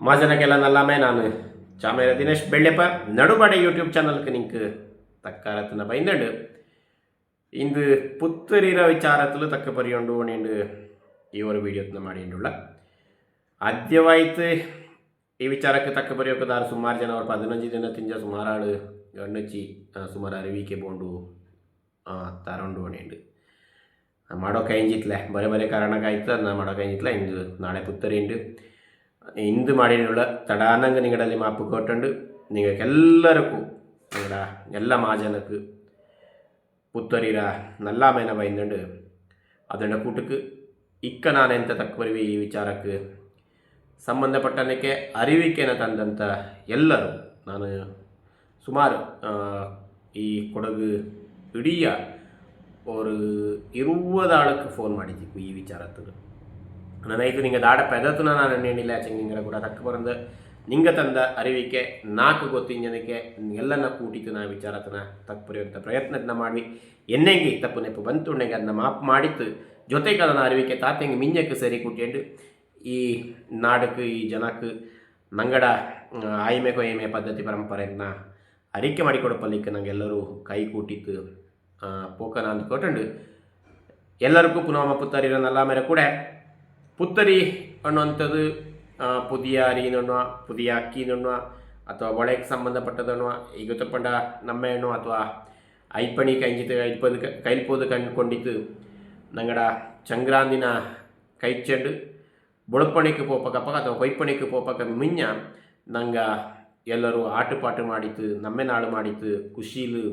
ಮಾಜನಕ್ಕೆಲ್ಲ ನಲ್ಲಾಮೆ ನಾನು ಚಾಮೇರ ದಿನೇಶ್ ಬೆಳ್ಳೆಪ್ಪ ನಡುಬಡೆ ಯೂಟ್ಯೂಬ್ ಚಾನಲ್க்கு നിങ്ങൾക്ക് തക്കാരത്തിന് പൈന്നുണ്ട് ಇಂದು ಪುತ್ತರಿರ ವಿಚಾರത്തിൽ ತಕ್ಕ ಪರಿಯೊಂಡು കൊണ്ട് ഈ ഒരു വീഡിയോ ಮಾಡಿയിട്ടുള്ള ആദ്യമായിട്ട് ഈ വിಚಾರಕ್ಕೆ ತಕ್ಕ ಪರಿಯೋಕೆ ದಾರ ಸುಮಾರು ಜನ ಅವ್ರು 15 ದಿನದಿಂದ ಸುಮಾರು ಆಳು ಗಣ್ಣಚ್ಚಿ ಸುಮಾರು ಅರಿವಿಕೆ ಬೋಂಡು ತಗೊಂಡು ಹೊಣೆಂಡು ಮಾಡೋ കഴിഞ്ഞിട്ടില്ല ಬರೇ ಬರೇ ಕಾರಣಕ್ಕಾಯ್ತು ಅದನ್ನ ಮಾಡೋ കഴിഞ്ഞിട്ടില്ല ಇಂದು ನಾಳೆ ಪುತ್ತರಿ ഉണ്ട് ಇಂದು ಮಾಡಿനുള്ള തടാനങ്ങ് നിങ്ങളുടെ മാപ്പ് കേട്ടുണ്ട് നിങ്ങൾക്കെല്ലാവർക്കും നിങ്ങളുടെ എല്ലാ മാജനക്ക് ಪುತ್ತರಿರ ನಲ್ಲಾಮೇನ ಬೈಂದುಂಡು ಅದನ್ನ ಕೂಟಕ್ಕೆ ಇಕ್ಕ ನಾನೆಂತ ತಕ್ಕವರಿವಿ ಈ ವಿಚಾರಕ್ಕೆ ಸಂಬಂಧಪಟ್ಟನಕ್ಕೆ ಅರಿವಿಕೆನ ತಂದಂಥ ಎಲ್ಲರೂ ನಾನು ಸುಮಾರು ಈ ಕೊಡಗು ಇಡೀ ஒரு 20 ஆளுக்கு ஃபோன் ಮಾಡಿದ್ದಿಕ್ಕು ಈ ವಿಚಾರத்துக்கு ನನಗೆ ನಿಂಗೆ ದಾಡ ಪೆದತುನ ನಾನು ಎಣ್ಣಿಲ್ಲ ನಿಂಗರ ಕೂಡ ತಕ್ಕ ಬರಂದ ನಿಂಗ ತಂದ ಅರಿವಿಕೆ ನಾಲ್ಕು ಗೊತ್ತಿಂಜನಕ್ಕೆ ಎಲ್ಲನ ಕೂಟಿತು ನಾ ವಿಚಾರತನ ತಪ್ಪರಿಯುವಂಥ ಪ್ರಯತ್ನ ಮಾಡಿ ಎಣ್ಣೆಗೆ ತಪ್ಪು ನೆಪ್ಪು ಬಂತುಂಡೆಗೆ ಅದನ್ನ ಮಾಪ್ ಮಾಡಿತ್ತು ಜೊತೆಗೆ ಅದನ್ನು ಅರಿವಿಕೆ ತಾತೆಂಗೆ ಮಿಂಜಕ್ಕೆ ಸರಿ ಕೂಟಿಂಡು ಈ ನಾಡಕ್ಕೆ ಈ ಜನಕ್ಕೆ ನಂಗಡ ಆಯ್ಮೆ ಕೊಯ್ಮೆ ಪದ್ಧತಿ ಪರಂಪರೆಯನ್ನ ಅರಿಕೆ ಮಾಡಿಕೊಡಪಲ್ಲಿಕ್ಕೆ ನಂಗೆಲ್ಲರೂ ಕೈ ಕೂಟಿತ್ತು ಪೋಕನ ಅಂದ್ಕೊಟ್ಟು ಎಲ್ಲರಿಗೂ ಪುನಃ ಪುತ್ತರಿರ ನಲ್ಲಾಮೇಲೆ ಕೂಡ ಪುತ್ತರಿ ಅನ್ನುವಂಥದ್ದು ಪುದಿಯ ಅರಿನಣ್ಣುವ ಪುದಿಯ ಅಕ್ಕಿನಣ್ಣುವ ಅಥವಾ ಒಳಗೆ ಸಂಬಂಧಪಟ್ಟದಣ್ಣುವ ಈಗ ಗೊತ್ತಪಂಡ ನಮ್ಮ ಹೆಣ್ಣು ಅಥವಾ ಐಪಣಿ ಕೈಂಜಿತು ಕೈಲ್ಪೋದು ಕಂಡುಕೊಂಡಿತ್ತು ನಂಗಡ ಸಂಕ್ರಾಂತಿನ ಕೈಚೆಂಡು ಬುಳಪಣಿಗೆ ಪೋಪಕಪ್ಪ ಅಥವಾ ಕೊಯ್ಪಣಿಗೆ ಪೋಪಕ ಮಿಂಜ ನಂಗೆ ಎಲ್ಲರೂ ಆಟಪಾಟು ಮಾಡಿತ್ತು ನಮ್ಮೆ ನಾಳು ಮಾಡಿತ್ತು ಖುಷಿಲು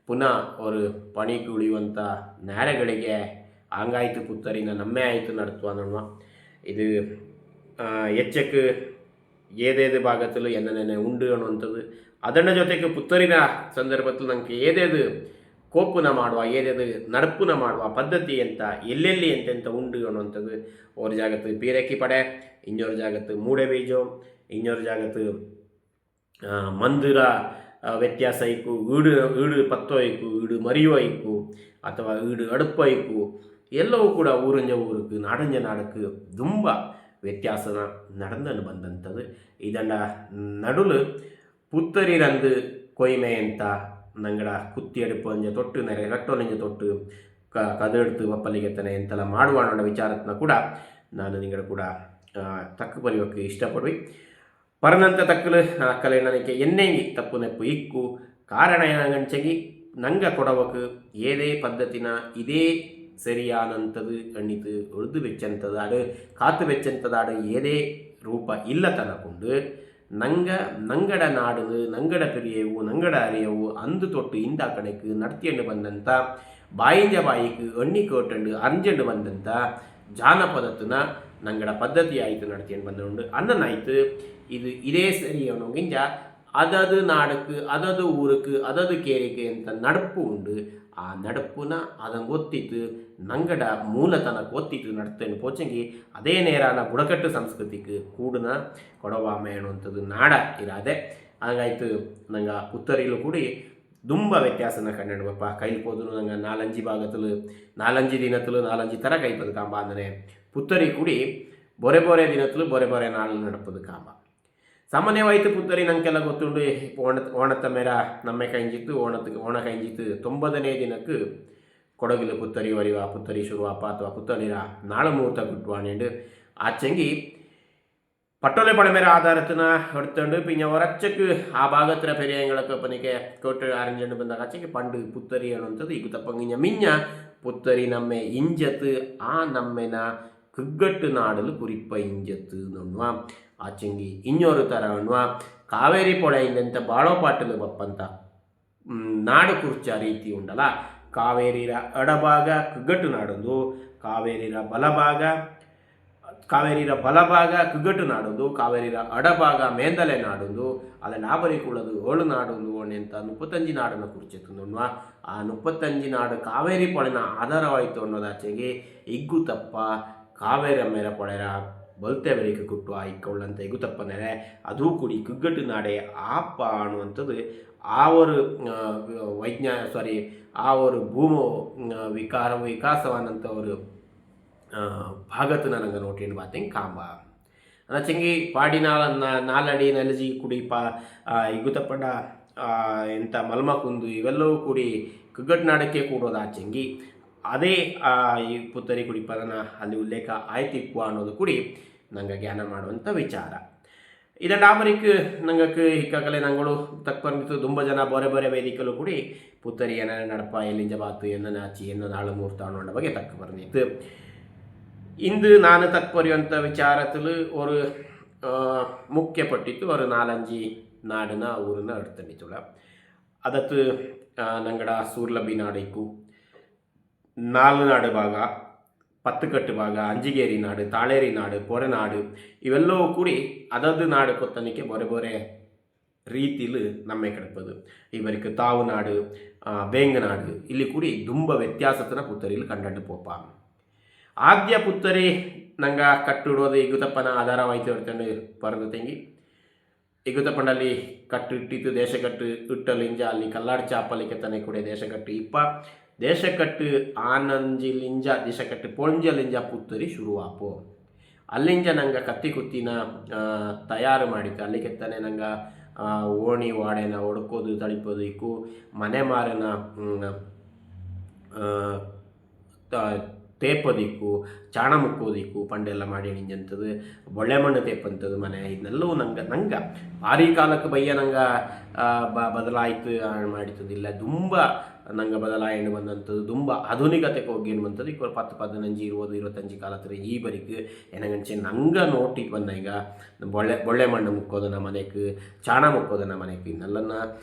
ಪುನಃ ಅವರು ಪಣಿಗೆ ಉಳಿಯುವಂಥ ನೇರಗಳಿಗೆ ಹಂಗಾಯ್ತು ಪುತ್ತರಿನ ನಮ್ಮೆ ಆಯಿತು ನಡ್ತು ಅನ್ನುವ ಇದು ಹೆಚ್ಚಕ್ಕೆ ಏದೇದು ಭಾಗದಲ್ಲೂ ಎನ್ನೆನ್ನೆ ಉಂಡು ಅನ್ನುವಂಥದ್ದು ಅದನ್ನ ಜೊತೆಗೆ ಪುತ್ತರಿನ ಸಂದರ್ಭದಲ್ಲಿ ನನಗೆ ಏದೇದು ಕೋಪುನ ಮಾಡುವ ಏದೇದು ನಡಪುನ ಮಾಡುವ ಪದ್ಧತಿ ಅಂತ ಎಲ್ಲೆಲ್ಲಿ ಎಂತೆಂಥ ಉಂಡು ಅನ್ನುವಂಥದ್ದು ಅವ್ರ ಜಾಗತ್ತು ಪೀರಕ್ಕಿ ಪಡೆ ಇನ್ನೊರು ಜಾಗತ್ತು ಮೂಡೆ ಬೀಜೋ ಇನ್ನೊರು ಜಾಗತ್ತು ಮಂದಿರ ವ್ಯತ್ಯಾಸ ಇಕ್ಕು ಈಡು ಪತ್ತೋಯ್ಕು ಈಡು ಮರಿಯೋಯ್ಕು ಅಥವಾ ಈಡು ಅಡುಪೋಯ್ಕು ಎಲ್ಲವೂ ಕೂಡ ಊರಂಜ ಊருக்கு ನಾಡಂಜ ನಾಡಕ್ಕೆ ತುಂಬ ವ್ಯತ್ಯಾಸನ நடந்து ಬಂದಂಥದ್ದು ಇದನ್ನ ನಡುಲು ಪುತ್ತರಿರಂದು ಕೊಯ್ಮೆ ಅಂತ ನಂಗಡ ಕುತ್ತಿ ಅಡುಪು ಅಂಜ ತೊಟ್ಟು ನೆರೆ ಕಟ್ಟೋನಂಜ ತೊಟ್ಟು ಕದೆಡ್ತು ಒಪ್ಪಲಿಗೆತ್ತನೆ ಎಂತೆಲ್ಲ ಮಾಡುವ ಅನ್ನೋ ವಿಚಾರತ್ನ ಕೂಡ ನಾನು ನಿಂಗಡ ಕೂಡ ತಕ್ಕ ಬರೆಯೋಕ್ಕೆ ಇಷ್ಟಪಡುವೆ ಪರನಂತ ತಕ್ಕಲು ಅಕ್ಕಲೆ ನನಗೆ ಎನ್ನೆಂಗಿ ತಪ್ಪು ನೆಪ್ಪು ಇಕ್ಕು ಕಾರಣ ಏನಂಚಗಿ ನಂಗೆ ಕೊಡವಕ್ಕೆ ಏದೇ ಪದ್ಧತಿನ ಇದೇ ಸರಿಯಾನಂಥದ್ದು ಎಣ್ಣಿತು ಉಳಿದು ಬೆಚ್ಚಂಥದ್ದು ಆಡು ಕಾತು ಬೆಚ್ಚಂಥದ್ದಾಡು ಏದೇ ರೂಪ ಇಲ್ಲ ತನಕೊಂಡು ನಂಗಡ ನಾಡು ನಂಗಡ ಪಿರಿಯವು ನಂಗಡ ಅರಿಯವು ಅಂದು ತೊಟ್ಟು ಇಂದ ಕಡೆக்கு ನಡ್ತಿಯಂಡು ಬಂದಂಥ ಬಾಯಿಂಜ ಬಾಯಿಗೆ ಎಣ್ಣಿ ಕೋಟಂಡು ಅರ್ಜೆಂಡು ಬಂದಂಥ ಜಾನಪದತನ ನಂಗಡ ಪದ್ಧತಿ ಆಯಿತು ನಡ್ತಿಯಂಡು ಬಂದುಂಡು ಅನ್ನನಾಯ್ತು ಇದು ಇದೇ ಸರಿ ಅನ್ನೋಂಗಿಂಜ ಅದದು ನಾಡಕ್ಕೆ ಅದದು ಊருக்கு ಅದದು ಕೇರಿಗೆ ಅಂತ ನಡಪು ಉಂಡು ಆ ನಡಪುನ ಅದನ್ನು ಗೊತ್ತಿತ್ತು ನಂಗಡ ಮೂಲತನಕ್ಕೆ ಒತ್ತಿತ್ತು ನಡ್ತೇನೆ ಪೋಚಂಗಿ ಅದೇ ನೇರಾನ ಬುಡಕಟ್ಟು ಸಂಸ್ಕೃತಿಗೆ ಕೂಡನ ಕೊಡವಾಮೆ ಅನ್ನುವಂಥದ್ದು ನಾಡ ಇರಾದೆ ಹಾಗಾಯ್ತು ನಂಗೆ ಪುತ್ತರಿಲು ಕೂಡಿ ತುಂಬ ವ್ಯತ್ಯಾಸನ ಕಂಡುಬಪ್ಪ ಕೈಲ್ಪೋದು ನಂಗೆ 4-5 ಭಾಗದಲ್ಲೂ 4-5 ದಿನದಲ್ಲೂ 4-5 ಥರ ಕೈಪದು ಕಾಂಬ ಅಂದರೆ ಪುತ್ತರಿ ಕೂಡಿ ಬೊರೆ ದಿನದಲ್ಲೂ ಬೊರೆ ನಾಳು ನಡಪದು ಕಾಂಬ ಸಾಮಾನ್ಯವಾಯಿತು ಪುತ್ತರಿ ನಂಗೆಲ್ಲ ಗೊತ್ತುಂಡು ಓಣತ್ತ ಮೇರ ನಮ್ಮೆ ಕೈಂಜಿತ್ತು ಓಣ ಕೈಂಜಿತ್ತು 9ನೇ ದಿನಕ್ಕೆ ಕೊಡಗಿಲು ಪುತ್ತರಿ ವರಿವ ಪುತ್ತರಿ ಶುರುವಾಪ ಅಥವಾ ಪುತ್ತರಿರ ನಾಳ ಮುಹೂರ್ತ ಗುಟ್ವಾಣಿಂಡು ಆಚಂಗಿ പട്ടോലെ പടമേര ആധാരത്തിന് എടുത്തുകൊണ്ട് പിന്നെ ഒരച്ചക്ക് ആ ഭാഗത്തിലെ പെരിയങ്ങളൊക്കെ പനിക്ക് കോട്ട് അരഞ്ഞുകൊണ്ട് ಬಂದಾಗ അച്ചക്ക് പണ്ട് പുത്തരി ಅನ್ನುವಂಥದ್ದು ಈಗ ತಪ್ಪಂಗಿഞ്ഞ ಮಿഞ്ഞ പുത്തരി നമ്മെ ಇಂಜತ್ ಆ ನಮ್ಮೆನ ಕುಗ್ಗಟ್ಟು ನಾಡಲು ಕುರಿಪ್ಪ ಇಂಜತ್ತು ಅನ್ನುವ ಆಚಂಗಿ ಇನ್ನೊರು ಥರ ಅನ್ನುವ ಕಾವೇರಿ ಪೊಳೆಯಿಂದಂತ ಬಾಳೋಪಾಟಲು ಬಪ್ಪಂತ ನಾಡು ಕುರ್ಚ ರೀತಿ ಉಂಡಲ್ಲ ಕಾವೇರಿರ ಎಡಭಾಗ ಕುಗ್ಗಟ್ಟು ನಾಡೊಂದು ಕಾವೇರಿರ ಬಲಭಾಗ ಕುಗ್ಗಟ್ಟು ನಾಡೊಂದು ಕಾವೇರಿರ ಅಡಭಾಗ ಮೇಂದಲೆ ನಾಡೊಂದು ಅದನ್ನು ಆಬರಿಕೊಳ್ಳೋದು ಏಳು ನಾಡೊಂದು ಅಂತ 35 ನಾಡನ್ನು ಕುರ್ಚಿತ್ತು ಅನ್ನುವ ಆ 35 ನಾಡು ಕಾವೇರಿ ಪೊಳೆನ ಆಧಾರವಾಯಿತು ಅನ್ನೋದಾಚೆಗೆ ಇಗ್ಗು ತಪ್ಪ ಕಾವೇರಿ ಮೇರ ಪೊಳೆರ ಬಲ್ತೆ ಬೆರಿಕೆ ಕುಟ್ಟು ಇಕ್ಕವುಳ್ಳಂತ ಇಗು ತಪ್ಪನೆರೆ ಅದು ಕೂಡಿ ಕುಗ್ಗಟ್ಟು ನಾಡೆ ಆಪ ಅನ್ನುವಂಥದ್ದು ಆ ಒಂದು ಆ ಒಂದು ಭೂಮಿ ವಿಕಾಸವಾದಂಥ ಒಂದು ಭಾಗತನ ನಂಗೆ ನೋಟಿಂಡು ಬಾತೆಂಗೆ ಕಾಂಬ అనచంగి పాడిన నాలడి నలజಿ ಕುಡಿ ಇಗುತಪಂಡ ಎಂತ ಮಲ್ಮಕುಂದು ಇವೆಲ್ಲವೂ ಕೂಡಿ ಕುಗ್ಗಟ್ನಾಡಕ್ಕೆ ಕೂಡೋದು ಆಚೆಂಗಿ ಅದೇ ಈ ಪುತ್ತರಿ ಕುಡಿಪದನ ಅಲ್ಲಿ ಉಲ್ಲೇಖ ಆಯ್ತಿಕ್ವ ಅನ್ನೋದು ಕೂಡಿ ನಂಗೆ ಜ್ಞಾನ ಮಾಡುವಂಥ ವಿಚಾರ. ಇದನ್ನು ಆಮರಿಕ್ ನಂಗಕ್ಕೆ ಹಿಕ್ಕಾಗಲೇ ನಂಗಳು ತಕ್ಪರ್ಮಿತು ತುಂಬ ಜನ ಬೇರೆ ಬೇರೆ ವೇದಿಕೆಲು ಕೂಡಿ ಪುತ್ತರಿ ಏನ ನಡಪ ಎಲ್ಲಿಂಜ ಬಾತು ಎನ್ನ ನಾಚಿ ಎನ್ನ ನಾಳು ಮೂರ್ತಾವಣ್ಣ ಬಗ್ಗೆ ತಕ್ಕ ಬರ್ನಿತ್ತು. ಇಂದು ನಾನು ತಕ್ಪರಿಯುವಂಥ ವಿಚಾರത്തിൽ ஒரு ಮುಖ್ಯಪಟ್ಟಿತ್ತು ஒரு 4-5 ನಾಡಿನ ಊರನ್ನ എടുത്തണ്ടിച്ചുള്ള ಅದತ್ತು ನಂಗಡ ಸೂರ್ಲಬಿ ನಾಡೈಕು 4 ನಾಡು ಭಾಗ ಪತ್ತುಕಟ್ಟು ಭಾಗ ಅಂಜಿಗೇರಿ ನಾಡು ತಾಳೇರಿ ನಾಡು ಪೊರೆನಾಡು ಇವೆಲ್ಲವೂ ಕೂಡಿ ಅದದು ನಾಡು ಕೊತ್ತನಿಕೆ ಬೊರೆ ಬೊರೆ ರೀತಿಲಿ ನಮ್ಮೆ കിടപ്പത്. ಇವರಿಗೆ ತಾವು ನಾಡು ಬೇಂಗ ನಾಡು ಇಲ್ಲಿ ಕೂಡಿ ತುಂಬ ವ್ಯತ್ಯಾಸತನ ಪುತ್ತರಿಲಿ ಕಂಡು ಪೋಪ. ಆದ್ಯ ಪುತ್ತರಿ ನಂಗ ಕಟ್ಟಿಡೋದು ಇಗುತಪ್ಪನ ಆಧಾರವಾಯ್ತು ಹೇಳ್ಕೊಂಡು ಪರದು ತೆಂಗಿ ಇಗುತಪ್ಪನಲ್ಲಿ ಕಟ್ಟು ಇಟ್ಟಿತ್ತು ದೇಶಕಟ್ಟು ಇಟ್ಟಲಿಂಜ ಅಲ್ಲಿ ಕಲ್ಲಾಡ್ ಚಾಪಲಿಕ್ಕೆ ತನೆ ಕೂಡ ದೇಶಕಟ್ಟು ಇಪ್ಪ ದೇಶಕಟ್ಟು ಆನಂಜಿಲಿಂಜ ದೇಶಕಟ್ಟು ಪೊಂಜಲಿಂಜ ಪುತ್ತರಿ ಶುರುವಾಪು. ಅಲ್ಲಿಂಜ ನಂಗೆ ಕತ್ತಿ ಕುತ್ತಿನ ತಯಾರು ಮಾಡಿತ್ತು ಅಲ್ಲಿ ಕೆತ್ತನೆ ನಂಗೆ ಓಣಿ ವಾಡೆನ ಒಡ್ಕೋದು ತಳಿಪೋದು ಇಕ್ಕು ಮನೆ ಮಾರನ ತೇಪದಿಕ್ಕು ಚಾಣ ಮುಕ್ಕೋದಿಕ್ಕು ಪಂಡೆಲ್ಲ ಮಾಡಿ ನಿಂಜಂಥದ್ದು ಬೊಳ್ಳೆ ಮಣ್ಣು ತೇಪಂಥದ್ದು ಮನೆ ಇದನ್ನೆಲ್ಲವೂ ನಂಗೆ ಭಾರಿ ಕಾಲಕ್ಕೆ ಬಯ್ಯ ನಂಗೆ ಬದಲಾಯಿತು ಮಾಡಿತದಿಲ್ಲ ತುಂಬ ನಂಗೆ ಬದಲಾವಣೆ ಬಂದಂಥದ್ದು ತುಂಬ ಆಧುನಿಕತೆಗೆ ಹೋಗಿ ಏನು ಬಂತದ್ದು ಈಗ 10-15-20-25 ಕಾಲತ್ರ ಈ ಬರಿಕೆ ಏನಂಗಂಚೆ ನಂಗೆ ನೋಟಿಗೆ ಬಂದ ಈಗ ಬೊಳ್ಳೆ ಮಣ್ಣು ಮುಕ್ಕೋದನ ಮನೆಗೆ ಚಾಣ ಮುಕ್ಕೋದನ ಮನೆಗೆ ಇನ್ನೆಲ್ಲನ್ನ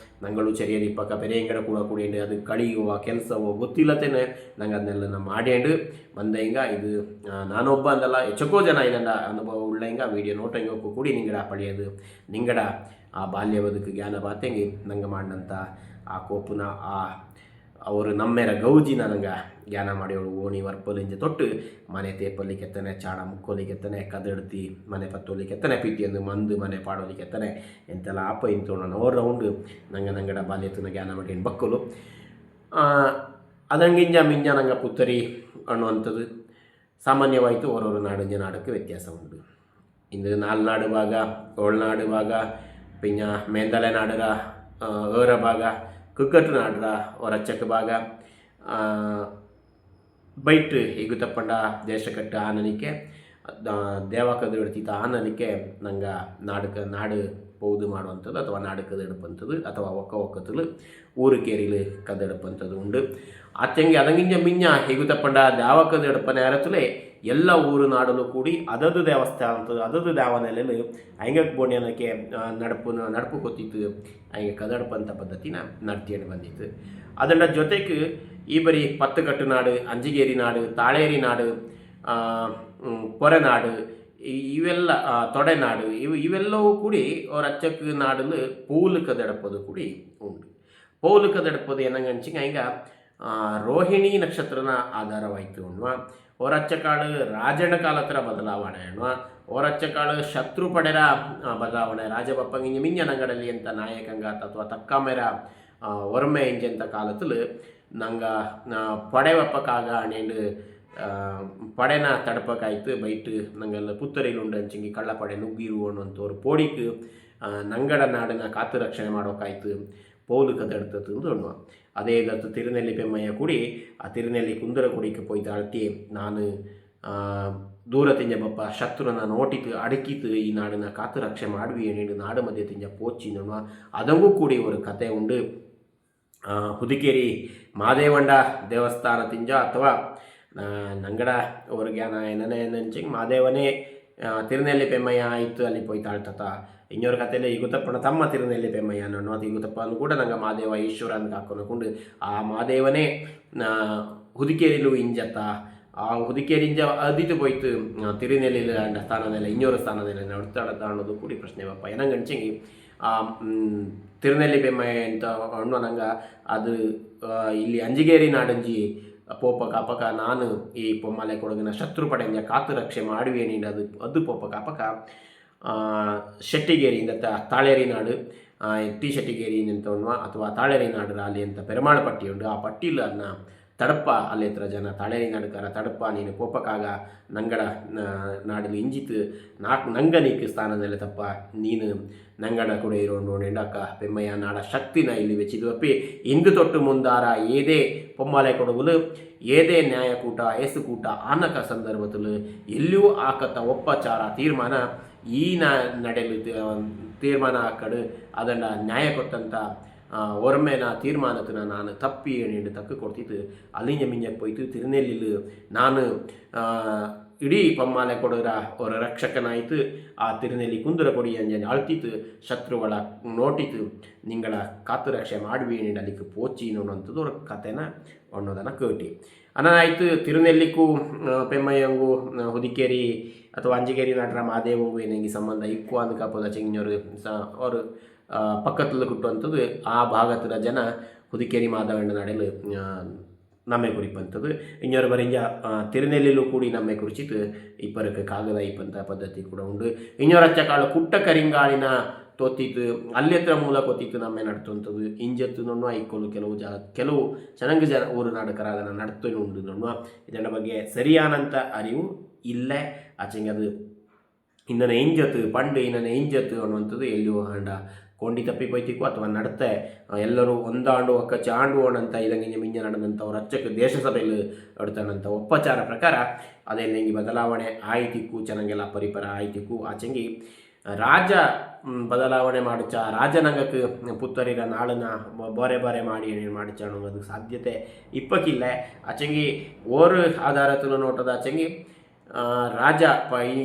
ನಂಗಳು ಚರಿಯದಿ ಪಕ್ಕ ಪೆರೆಯಂಗಡ ಕೂಡ ಕೂಡಿಂಡು ಅದು ಕಳಿಯುವ ಕೆಲಸವೋ ಗೊತ್ತಿಲ್ಲತೇನೆ ನಂಗೆ ಅದನ್ನೆಲ್ಲ ಮಾಡ್ಯಂಡು ಬಂದ ಹಿಂಗ ಇದು ನಾನೊಬ್ಬ ಅಂದಲ್ಲ ಹೆಚ್ಚಕೋ ಜನ ಇದನ್ನ ಅನುಭವ ಉಳ್ಳ ಹಿಂಗ ವೀಡಿಯೋ ನೋಟ ಹಿಂಗೆ ಕೂಡಿ ನಿಂಗಡ ಪಳಿಯೋದು ನಿಂಗಡ ಆ ಬಾಲ್ಯ ಬದುಕು ಜ್ಞಾನ ಬಾತೆಂಗೆ ನಂಗೆ ಮಾಡಿದಂಥ ಆ ಕೋಪುನ ಅವರು ನಮ್ಮೆರ ಗೌಜಿನ ನಂಗೆ ಜ್ಞಾನ ಮಾಡಿ ಅವಳು ಓಣಿ ವರ್ಪಲಿಂಜ ತೊಟ್ಟು ಮನೆ ತೇಪಲ್ಲಿಕ್ಕೆತ್ತನೆ ಚಾಣ ಮುಕ್ಕೋಲಿಕ್ಕೆತ್ತನೆ ಕದಡ್ತಿ ಮನೆ ಪತ್ತೋಲಿಕ್ಕೆತ್ತನೆ ಪಿಟ್ಟಿಯಂದು ಮಂದು ಮನೆ ಪಾಡೋಲಿಕ್ಕೆತ್ತನೆ ಎಂತೆಲ್ಲ ಆಪ ಇಂತೋಣ ಓರ್ ರೌಂಡು ನಂಗಡ ಬಾಲ್ಯತನ ಜ್ಞಾನ ಮಾಡಿ ಬಕ್ಕಲು ಅದಂಗಿಂಜ ಮಿಂಜ ನಂಗೆ ಪುತ್ತರಿ ಅನ್ನುವಂಥದ್ದು ಸಾಮಾನ್ಯವಾಯಿತು ಓರೋರು ನಾಡಿನ ನಾಡಕ್ಕೆ ವ್ಯತ್ಯಾಸ ಉಂಟು. ಇಂದು 4 ನಾಡು ಭಾಗ ಒಳನಾಡು ಭಾಗ ಪಿಂಜ ಮೇಂದಲೆ ನಾಡರ ಏರ ಭಾಗ ಕುಕ್ಕಟ್ಟು ನಾಡರ ಹೊರಚಕ್ಕೆ ಭಾಗ ಬೈಟ್ ಇಗುತಪ್ಪಂಡ ದೇಶಕಟ್ಟು ಆನಲಿಕ್ಕೆ ದೇವಕದ ಹಿಡ್ತಿದ್ದ ಆನಲಿಕ್ಕೆ ನಂಗೆ ನಾಡು ಪೌದು ಮಾಡುವಂಥದ್ದು ಅಥವಾ ನಾಡು ಕದೆಡುಪಂಥದ್ದು ಅಥವಾ ಒಕ್ಕದಲ್ಲಿ ಊರು ಕೇರಿಲು ಕದೆಡುಪಂಥದ್ದು ಉಂಡು. ಅಚ್ಚಂಗೆ ಅದಂಗಿಂಜ ಮಿಂಜ ಹಿಗುತಪ್ಪಂಡ ದೇವಕದ ಎಡಪ ನೇರತಲೇ ಎಲ್ಲ ಊರು ನಾಡಲು ಕೂಡಿ ಅದದು ದೇವಸ್ಥಾನ ಅದದು ದೇವನೆಲೆಯಲ್ಲಿ ಹಂಗಕ್ಕೆ ಬೋಣಿಯನಕ್ಕೆ ನಡಪು ಕೊತ್ತಿತ್ತು ಹಂಗೆ ಕದಡಪಂಥ ಪದ್ಧತಿನ ನಡ್ತಿಯನ್ನು ಬಂದಿತ್ತು. ಅದರ ಜೊತೆಗೆ ಈ ಬರೀ ಪತ್ತುಕಟ್ಟು ನಾಡು ಅಂಜಿಗೇರಿ ನಾಡು ತಾಳೇರಿ ನಾಡು ಪೊರೆನಾಡು ಇವೆಲ್ಲ ತೊಡೆನಾಡು ಇವೆಲ್ಲವೂ ಕೂಡಿ ಅವ್ರ ಅಚ್ಚಕ್ಕೆ ನಾಡಲು ಪೌಲು ಕದಡಪದು ಕೂಡಿ ಉಂಟು. ಪೌಲು ಕದಡಪದು ಏನಂಗಂಚಿಂಗ ಹಿಂಗ ರೋಹಿಣಿ ನಕ್ಷತ್ರನ ಆಧಾರವಾಯಿತು ಅನ್ನುವ ಹೊರಚ್ಚಕಾಳು ರಾಜನ ಕಾಲತ್ರ ಬದಲಾವಣೆ ಅನ್ನುವ ಹೊರಚ್ಚಕಾಳು ಶತ್ರು ಪಡೆರ ಬದಲಾವಣೆ ರಾಜಬಪ್ಪಂಗಿಂಜ ಮಿಂಜನಗಡಲಿ ಅಂತ ನಾಯಕಂಗ ಅಥವಾ ತಕ್ಕಮೆರ ಒರ್ಮೆ ಇಂಜಂತ ಕಾಲத்தில் ನಂಗೆ ಪಡೆವಪ್ಪಕ್ಕಾಗ ಅಣೇಂಡು ಪಡೆನ ತಡಪಕ್ಕಾಯ್ತು ಬೈಟ್ ನಂಗೆಲ್ಲ ಪುತ್ತರಿಲು ಉಂಡು ಅಂಚಿಂಗಿ ಕಳ್ಳಪಡೆ ನುಗ್ಗಿರು ಅನ್ನುವಂಥವ್ರು ಪೋಡಿக்கு ನಂಗಡ ನಾಡಿನ ಕಾತು ರಕ್ಷಣೆ ಮಾಡೋಕ್ಕಾಯ್ತು ಪೌಲು ಕದಡ್ತದ್ದು ಅನ್ನುವ ಅದೇ ಇದತ್ತು ತಿರುನೆಲ್ಲಿ ಪೆಮ್ಮಯ್ಯ ಕೂಡಿ ಆ ತಿರುನೆಲ್ಲಿ ಕುಂದರ ಕುಡಿಕೆ போய் தாழ்த்தி ನಾನು ದೂರ ತಿಂಜ ಬಪ್ಪ ಶತ್ರುನ ನೋಟಿತು ಅಡಕಿತು ಈ ನಾಡಿನ ಕಾತು ರಕ್ಷೆ ಮಾಡುವಿ ಏನೇನು ನಾಡು ಮಧ್ಯೆ ತಿಂಜ ಪೋಚಿ ಅನ್ನುವ ಅದಂಗೂ ಕೂಡಿ ಒಂದು ಕತೆ ಉಂಡು. ಹುದಿಕೇರಿ ಮಾದೇವಂಡ ದೇವಸ್ಥಾನ ತಿಂಜ ಅಥವಾ ನಂಗಡ ಅವ್ರಿಗೆ ಏನಂಚಿಂಗ್ ಮಾದೇವನೇ ತಿರುನೆಲ್ಲಿ ಪೆಮ್ಮಯ್ಯ ಆಯಿತು ಅಲ್ಲಿ போய் ತಾಳ್ತತ ಇನ್ನೊರು ಕಥೆಯಲ್ಲಿ ಇಗುತಪ್ಪನ ತಮ್ಮ ತಿರುನೆಲ್ಲಿ ಪೆಮ್ಮಯ್ಯ ಅನ್ನೋ ಅದು ಇಗುತಪ್ಪನು ಕೂಡ ನಂಗೆ ಮಾದೇವ ಈಶ್ವರ ಅಂತ ಹಾಕೊಂಡು ಆ ಮಾದೇವನೇ ಹುದಿಕೇರಿಲು ಇಂಜತ್ತ ಆ ಹುದಿಕೇರಿ ಇಂಜ ಅದಿತು போய்ತು ತಿರುನೆಲ್ಲಿ ಸ್ಥಾನದಲ್ಲ ಇನ್ನೊರು ಸ್ಥಾನದಲ್ಲ ನಡ್ತಾಡತ್ತ ಅನ್ನೋದು ಕೂಡಿ ಪ್ರಶ್ನೆ ಬಪ್ಪ ಏನಂಗಂಚಿಂಗಿ ತಿರುನೆಲ್ಲಿ ಪೆಮ್ಮಯ್ಯ ಅಂತ ಅನ್ನೋ ನಂಗೆ ಅದು ಇಲ್ಲಿ ಅಂಜಿಗೇರಿ ನಾಡಂಜಿ ಪೋಪ ಕಾಪಕ ನಾನು ಈ ಪೊಮ್ಮಲೆ ಕೊಡಗಿನ ಶತ್ರು ಪಡೆಯಿಂದ ಕಾತು ರಕ್ಷೆ ಮಾಡುವೆ ನೀನು ಅದು ಪೋಪ ಕಾಪಕ ಶೆಟ್ಟಿಗೇರಿಯಿಂದ ತಾಳೇರಿ ನಾಡು ಟಿ ಶೆಟ್ಟಿಗೇರಿ ನಿಂತವನ್ನುವ ಅಥವಾ ತಾಳೇರಿ ನಾಡು ರಾಲಿ ಅಂತ ಪೆರಮಾಳ ಪಟ್ಟಿ ಉಂಟು. ಆ ಪಟ್ಟಿಲು ಅದನ್ನ ತಡಪ್ಪ ಅಲ್ಲಿ ಹತ್ರ ಜನ ತಳೇರಿ ನಡ್ಕಾರ ತಡಪ್ಪ ನೀನು ಪೋಪಕ್ಕಾಗ ನಂಗಡ ನಾಡಲು ಇಂಜಿತ್ ನಂಗ ನೀಕು ಸ್ಥಾನದಲ್ಲಿ ತಪ್ಪ ನೀನು ನಂಗಡ ಕೂಡ ಇರೋಂಡು ಎಂಡಕ್ಕ ಪೆಮ್ಮಯ್ಯ ನಾಡ ಶಕ್ತಿನ ಇಲ್ಲಿ ವೆಚ್ಚಿದ್ವಪ್ಪಿ ಇಂದು ತೊಟ್ಟು ಮುಂದಾರ ಏದೇ ಪೊಮ್ಮಾಲೆ ಕೊಡುವುದು ಏದೇ ನ್ಯಾಯಕೂಟ ಏಸುಕೂಟ ಆನಕ ಸಂದರ್ಭದಲ್ಲಿ ಎಲ್ಲಿಯೂ ಆಕತ್ತ ಒಪ್ಪಚಾರ ತೀರ್ಮಾನ ಈ ನಡೆಯಲು ತೀರ್ಮಾನ ಆಕಡು ಅದನ್ನು ನ್ಯಾಯ ಕೊಟ್ಟಂಥ ಒರ್ಮೆನ ತೀರ್ಮಾನത്തിന് ನಾನು ತಪ್ಪಿ ಎಣಿಂಡು ತಕ್ಕ ಕೊಡ್ತಿತ್ತು ಅಲ್ಲಿಂಜ ಮಿಂಜಕ್ಕೆ போய்த்து ತಿರುನೆಲ್ಲಿಲು ನಾನು ಇಡೀ ಪಮ್ಮಾಲೆ ಕೊಡೋರ ಅವರ ರಕ್ಷಕನಾಯಿತು ಆ ತಿರುನೆಲ್ಲಿ ಕುಂದುರ ಕೊಡಿ ಅಂಜನೆ ಅಳ್ತಿತ್ತು ಶತ್ರುಗಳ ನೋಟಿತು ನಿಂಗಳ ಕಾತು ರಕ್ಷೆ ಮಾಡುವಿ ಎಣಿಂಡು ಅಲ್ಲಿಗೆ ಪೋಚಿ ನೋಡುವಂಥದ್ದು ಅವ್ರ ಕಥೆನ ಅನ್ನೋದನ್ನು ಕೇಟಿ ಅನಾಯ್ತು ತಿರುನೆಲ್ಲಿಗೂ ಪೆಮ್ಮಯ್ಯಂಗೂ ಹುದಿಕೇರಿ ಅಥವಾ ಅಂಜಿಗೇರಿ ನಟರ ಮಾದೇವಂಗೂ ಏನಂಗೆ ಸಂಬಂಧ ಇಕ್ಕು ಅಂದು ಕಾಪೋದ ಚೆಂಗಿನವರು ಅವರು ಪಕ್ಕದಲ್ಲಿ ಕುಟ್ಟುವಂಥದ್ದು ಆ ಭಾಗದ ಜನ ಹುದಿಕೇರಿ ಮಾದವಂಡ ನಡೆಯಲು ನಮ್ಮೆ ಕುರಿಪಂಥದ್ದು ಇನ್ನೊರು ಬರಿಂಜ ತಿರುನೆಲ್ಲಿಲೂ ಕೂಡಿ ನಮ್ಮೆ ಕುರಿಚಿತು ಇಬ್ಬರಕ್ಕೆ ಕಾಗದ ಇಪ್ಪಂಥ ಪದ್ಧತಿ ಕೂಡ ಉಂಡು ಇನ್ನೊರಚ್ಚ ಕಾಳು ಕುಟ್ಟ ಕರಿಂಗಾಳಿನ ತೋತಿತ್ತು ಅಲ್ಲಿ ಹತ್ರ ಮೂಲ ಕೊತ್ತಿತ್ತು ನಮ್ಮೆ ನಡ್ತುವಂಥದ್ದು ಇಂಜತ್ತು ನೋಡುವ ಐಕ್ಕೋಲು ಕೆಲವು ಚೆನ್ನಾಗಿ ಜನ ಊರು ನಾಡಕರ ಅದನ್ನು ನಡ್ತೇನೆ ಉಂಡು ನೋಡುವ ಇದರ ಬಗ್ಗೆ ಸರಿಯಾನಂಥ ಅರಿವು ಇಲ್ಲೇ ಆಚೆಗೆ ಅದು ಇನ್ನನೇ ಇಂಜತ್ತು ಪಂಡು ಇನ್ನನೇ ಇಂಜತ್ತು ಅನ್ನುವಂಥದ್ದು ಎಲ್ಲಿಯೂ ಹಂಡ ಕೊಂಡಿ ತಪ್ಪಿ ಪೈತಿಕ್ಕು ಅಥವಾ ನಡತೆ ಎಲ್ಲರೂ ಒಂದಾಂಡು ಒಕ್ಕ ಚಾಂಡು ಓಣಂತ ಇದಂಗೆ ಮಿಂಜ ನಡೆದಂಥವ್ರು ಹಚ್ಚಕ್ಕೆ ದೇಶ ಸಭೆಯಲ್ಲಿ ನಡ್ತಾನಂಥ ಒಪ್ಪಚಾರ ಪ್ರಕಾರ ಅದೆಲ್ಲ ಹಿಂಗೆ ಬದಲಾವಣೆ ಆಯ್ತಿಕ್ಕು ಚೆನ್ನಾಗೆಲ್ಲ ಪರಿಪರ ಆಯ್ತಿಕ್ಕು ಆಚೆಂಗಿ ರಾಜ ಬದಲಾವಣೆ ಮಾಡಿಚ ರಾಜನಂಗಕ್ಕೆ ಪುತ್ತರಿರ ನಾಳನ್ನ ಬಾರೆ ಬಾರೆ ಮಾಡಿ ಏನೇನು ಮಾಡಿಚ ಅನ್ನೋದು ಸಾಧ್ಯತೆ ಇಪ್ಪಕ್ಕಿಲ್ಲ ಆಚೆಂಗಿ ಓರು ಆಧಾರತಲು ನೋಟದ ಆಚೆಂಗಿ ರಾಜ